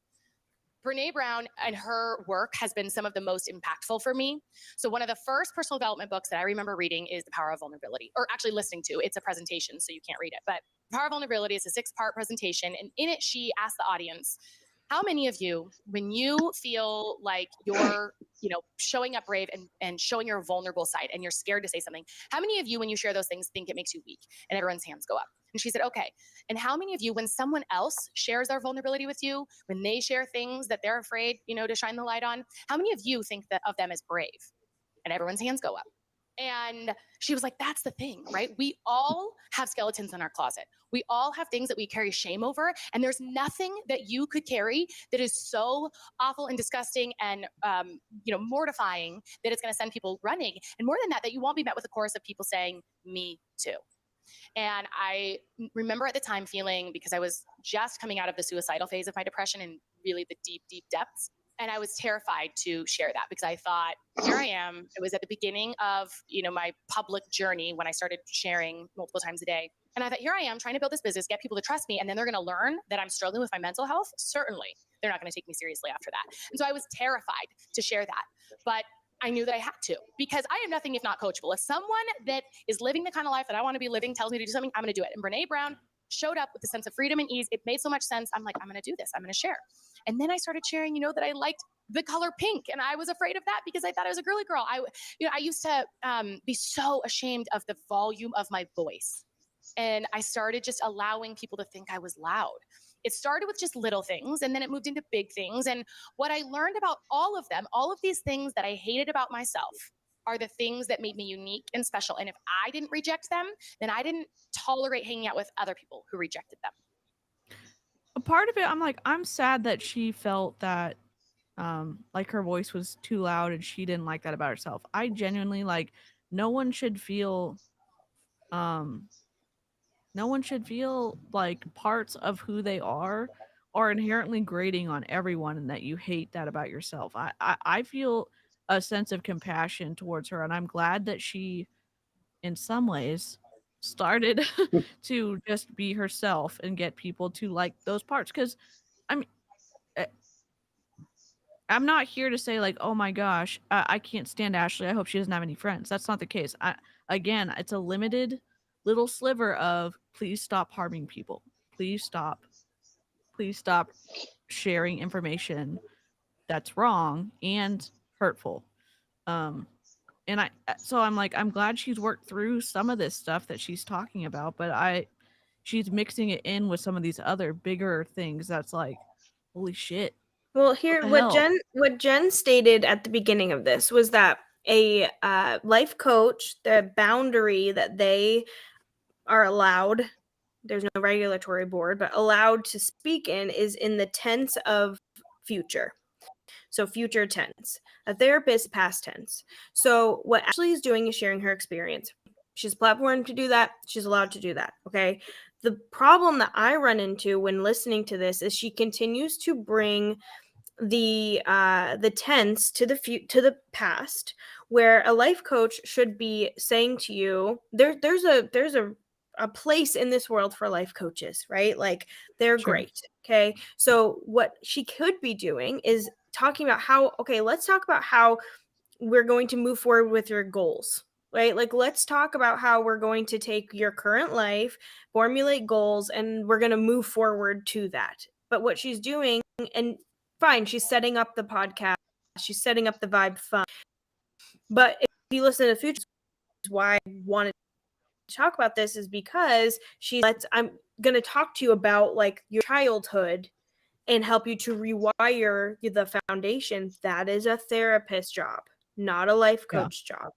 Speaker 6: Brené Brown and her work has been some of the most impactful for me. So one of the first personal development books that I remember reading is The Power of Vulnerability, or actually listening to. It's a presentation, so you can't read it. But The Power of Vulnerability is a 6-part presentation. And in it, she asked the audience, how many of you, when you feel like you're, showing up brave and showing your vulnerable side and you're scared to say something, how many of you, when you share those things, think it makes you weak? And everyone's hands go up. And she said, okay. And how many of you, when someone else shares their vulnerability with you, when they share things that they're afraid, to shine the light on, how many of you think that of them as brave? And everyone's hands go up. And she was like, that's the thing, right? We all have skeletons in our closet. We all have things that we carry shame over. And there's nothing that you could carry that is so awful and disgusting and, mortifying that it's going to send people running. And more than that you won't be met with a chorus of people saying, me too. And I remember at the time feeling, because I was just coming out of the suicidal phase of my depression and really the deep, deep depths. And I was terrified to share that because I thought, here I am. It was at the beginning of, my public journey when I started sharing multiple times a day. And I thought, here I am trying to build this business, get people to trust me. And then they're going to learn that I'm struggling with my mental health. Certainly, they're not going to take me seriously after that. And so I was terrified to share that. But I knew that I had to, because I am nothing if not coachable. If someone that is living the kind of life that I want to be living tells me to do something, I'm going to do it. And Brené Brown showed up with a sense of freedom and ease. It made so much sense. I'm like, I'm going to do this. I'm going to share. And then I started sharing, that I liked the color pink. And I was afraid of that because I thought I was a girly girl. I used to be so ashamed of the volume of my voice. And I started just allowing people to think I was loud. It started with just little things, and then it moved into big things. And what I learned about all of them, all of these things that I hated about myself, are the things that made me unique and special. And if I didn't reject them, then I didn't tolerate hanging out with other people who rejected them.
Speaker 1: A part of it, I'm sad that she felt that like her voice was too loud and she didn't like that about herself. I genuinely no one should feel like parts of who they are inherently grating on everyone and that you hate that about yourself. I feel a sense of compassion towards her, and I'm glad that she, in some ways, started to just be herself and get people to like those parts. Because, I'm not here to say oh my gosh, I can't stand Ashlie. I hope she doesn't have any friends. That's not the case. Again, it's a limited little sliver of please stop harming people. Please stop sharing information that's wrong and hurtful. And I'm glad she's worked through some of this stuff that she's talking about, but she's mixing it in with some of these other bigger things that's holy shit.
Speaker 4: Well, here, what Jen stated at the beginning of this was that a life coach, the boundary that they are allowed, there's no regulatory board, but allowed to speak in, is in the tense of future. So future tense. A therapist, past tense. So what Ashlie is doing is sharing her experience. She's a platform to do that. She's allowed to do that. Okay. the problem that I run into when listening to this is she continues to bring the tense to the past, where a life coach should be saying to you, there's a place in this world for life coaches, right? Like, they're
Speaker 1: Sure.
Speaker 4: great. Okay. So what she could be doing is talking about how, okay, let's talk about how we're going to move forward with your goals, right? Like, let's talk about how we're going to take your current life, formulate goals, and we're going to move forward to that. But what she's doing, and fine, she's setting up the podcast, she's setting up the vibe fun. But if you listen to the future, why I wanted to talk about this is because I'm going to talk to you about like your childhood and help you to rewire the foundation. That is a therapist job, not a life coach job.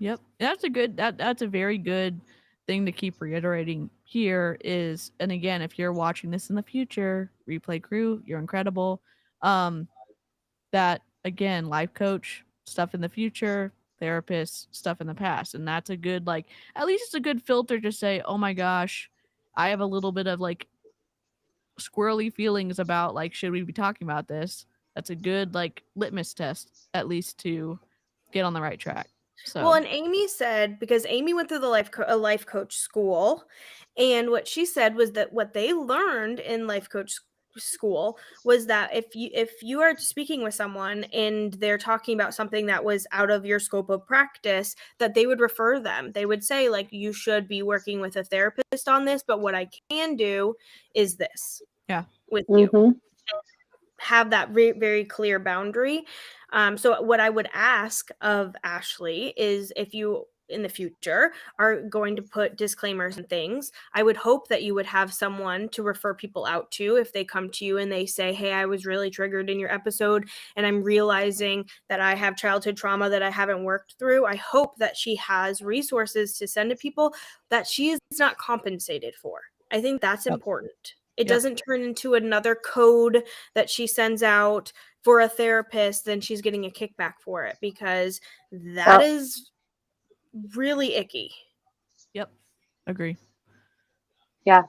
Speaker 1: Yep. That's a very good thing to keep reiterating here is, and again, if you're watching this in the future, replay crew, you're incredible. That again, life coach, stuff in the future, therapist, stuff in the past. And that's a good, like, at least it's a good filter to say, oh my gosh, I have a little bit of like squirrely feelings about like, should we be talking about this? That's a good like litmus test, at least, to get on the right track. So
Speaker 4: Well, and Amy said, because Amy went through a life coach school, and what she said was that what they learned in life coach school was that if you are speaking with someone and they're talking about something that was out of your scope of practice, that they would refer them. They would say, like, you should be working with a therapist on this, but what I can do is this.
Speaker 1: Yeah.
Speaker 4: With you. Have that very, very clear boundary. So what I would ask of Ashlie is, if you in the future are going to put disclaimers and things, I would hope that you would have someone to refer people out to if they come to you and they say, hey, I was really triggered in your episode and I'm realizing that I have childhood trauma that I haven't worked through. I hope that she has resources to send to people that she is not compensated for. I think that's important. It doesn't turn into another code that she sends out for a therapist, then she's getting a kickback for it, because that is really icky.
Speaker 1: Yep. Agree.
Speaker 2: Yeah.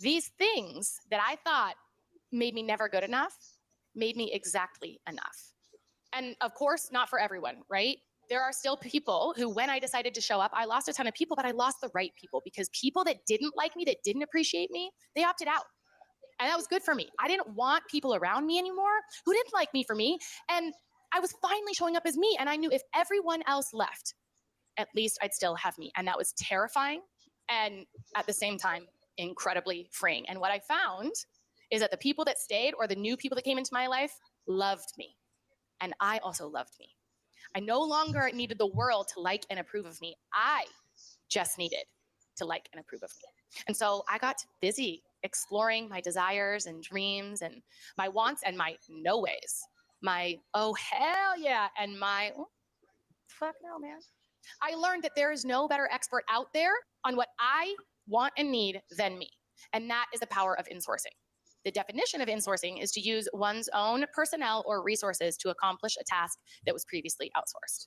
Speaker 6: These things that I thought made me never good enough made me exactly enough. And of course, not for everyone, right? There are still people who, when I decided to show up, I lost a ton of people, but I lost the right people, because people that didn't like me, that didn't appreciate me, they opted out. And that was good for me. I didn't want people around me anymore who didn't like me for me. And I was finally showing up as me. And I knew if everyone else left, at least I'd still have me. And that was terrifying. And at the same time, incredibly freeing. And what I found is that the people that stayed, or the new people that came into my life, loved me. And I also loved me. I no longer needed the world to like and approve of me. I just needed to like and approve of me. And so I got busy exploring my desires and dreams and my wants and my no ways, my oh hell yeah, and my oh, fuck no, man. I learned that there is no better expert out there on what I want and need than me. And that is the power of insourcing. The definition of insourcing is to use one's own personnel or resources to accomplish a task that was previously outsourced.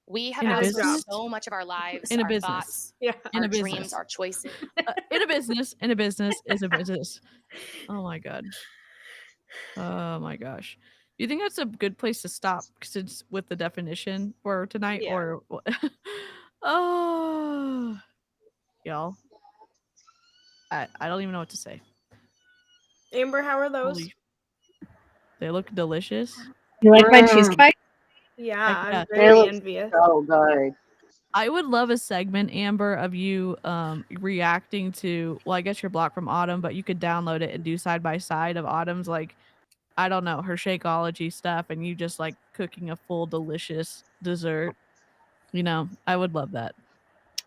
Speaker 6: We have outsourced so much of our lives,
Speaker 1: in a
Speaker 6: our
Speaker 1: business,
Speaker 6: thoughts,
Speaker 1: in
Speaker 6: our
Speaker 1: a
Speaker 6: dreams,
Speaker 1: business,
Speaker 6: our choices.
Speaker 1: In a business is a business. Oh my god. Oh my gosh. Do you think that's a good place to stop since with the definition for tonight, or oh, y'all? I don't even know what to say.
Speaker 4: Amber, how are those?
Speaker 1: They look delicious.
Speaker 5: You like my cheese pie?
Speaker 4: Yeah,
Speaker 1: yeah.
Speaker 4: I'm very envious.
Speaker 2: So good.
Speaker 1: I would love a segment, Amber, of you reacting to, well, I guess you're blocked from Autumn, but you could download it and do side by side of Autumn's, like, I don't know, her Shakeology stuff, and you just like cooking a full delicious dessert. You know, I would love that.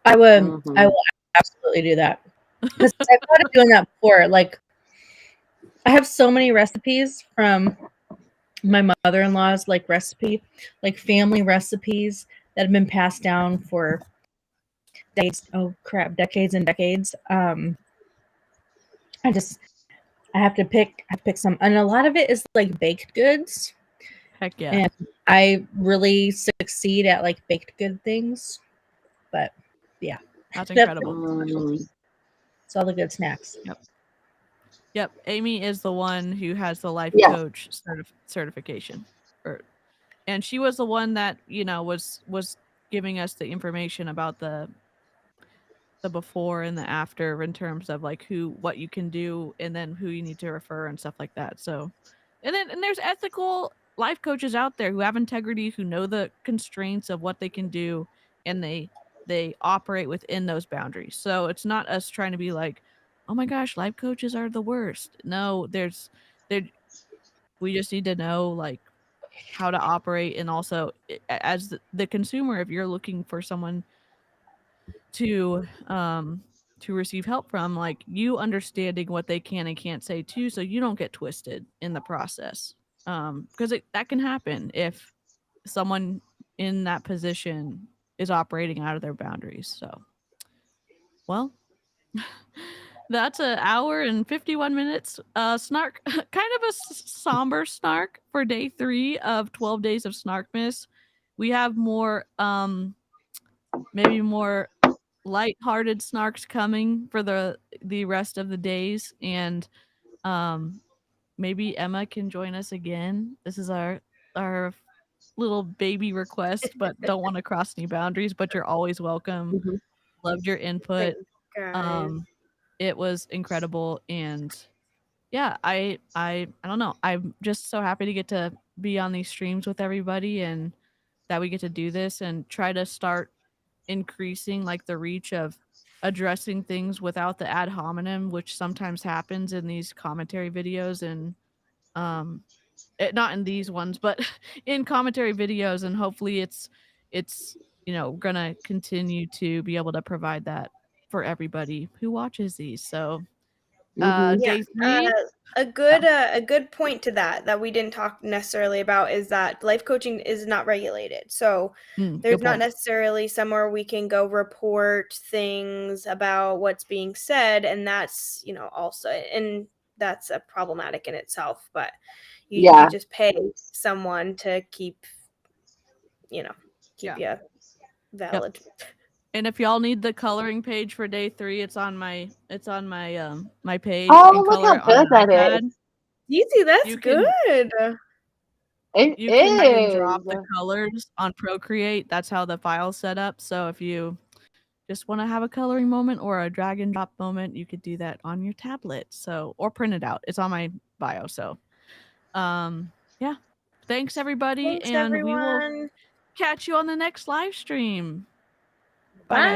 Speaker 5: I would. I will absolutely do that, because I've thought of doing that before. Like, I have so many recipes from my mother-in-law's like recipe, like family recipes that have been passed down for decades. Oh crap, decades and decades. I have to pick some, and a lot of it is like baked goods.
Speaker 1: Heck yeah.
Speaker 5: And I really succeed at like baked good things. But yeah,
Speaker 1: That's
Speaker 5: Yep.
Speaker 1: incredible.
Speaker 5: It's all the good snacks.
Speaker 1: Yep. Amy is the one who has the life
Speaker 2: Yes.
Speaker 1: coach certification. And she was the one that, was giving us the information about the before and the after in terms of like what you can do and then who you need to refer and stuff like that. So and there's ethical life coaches out there who have integrity, who know the constraints of what they can do, and they operate within those boundaries. So it's not us trying to be like, oh my gosh, life coaches are the worst. No, we just need to know like how to operate, and also as the consumer, if you're looking for someone to receive help from, like, you understanding what they can and can't say too, so you don't get twisted in the process, because that can happen if someone in that position is operating out of their boundaries. So well, that's an hour and 51 minutes snark, kind of a somber snark for day 3 of 12 days of Snarkmas. We have more maybe more lighthearted snarks coming for the rest of the days, and maybe Emma can join us again. This is our little baby request, but don't want to cross any boundaries, but you're always welcome.
Speaker 2: Mhm.
Speaker 1: Loved your input.
Speaker 4: Guys.
Speaker 1: It was incredible, and yeah, I don't know. I'm just so happy to get to be on these streams with everybody, and that we get to do this and try to start increasing like the reach of addressing things without the ad hominem, which sometimes happens in these commentary videos, and not in these ones, but in commentary videos, and hopefully it's gonna continue to be able to provide that for everybody who watches these. So
Speaker 2: Mhm.
Speaker 4: Yeah,
Speaker 1: day 3.
Speaker 4: a good point to that we didn't talk necessarily about is that life coaching is not regulated. So
Speaker 1: Good
Speaker 4: there's not
Speaker 1: point.
Speaker 4: necessarily somewhere we can go report things about what's being said, and that's also, and that's a problematic in itself. But you
Speaker 2: Yeah.
Speaker 4: just pay someone to keep you valid.
Speaker 1: And if y'all need the coloring page for day 3, it's on my my page.
Speaker 2: Oh,
Speaker 1: You can
Speaker 2: look
Speaker 1: color
Speaker 2: how
Speaker 1: it on
Speaker 2: good
Speaker 1: an
Speaker 2: that
Speaker 1: iPad.
Speaker 2: is.
Speaker 4: Easy, that's
Speaker 1: You can
Speaker 4: good.
Speaker 2: It
Speaker 1: you can drag and
Speaker 2: is.
Speaker 1: drop the colors on Procreate. That's how the file's set up. So if you just want to have a coloring moment or a drag and drop moment, you could do that on your tablet. So, or print it out. It's on my bio. So yeah. Thanks everybody,
Speaker 4: Thanks,
Speaker 1: and we will
Speaker 4: everyone.
Speaker 1: catch you on the next live stream.
Speaker 4: Bye.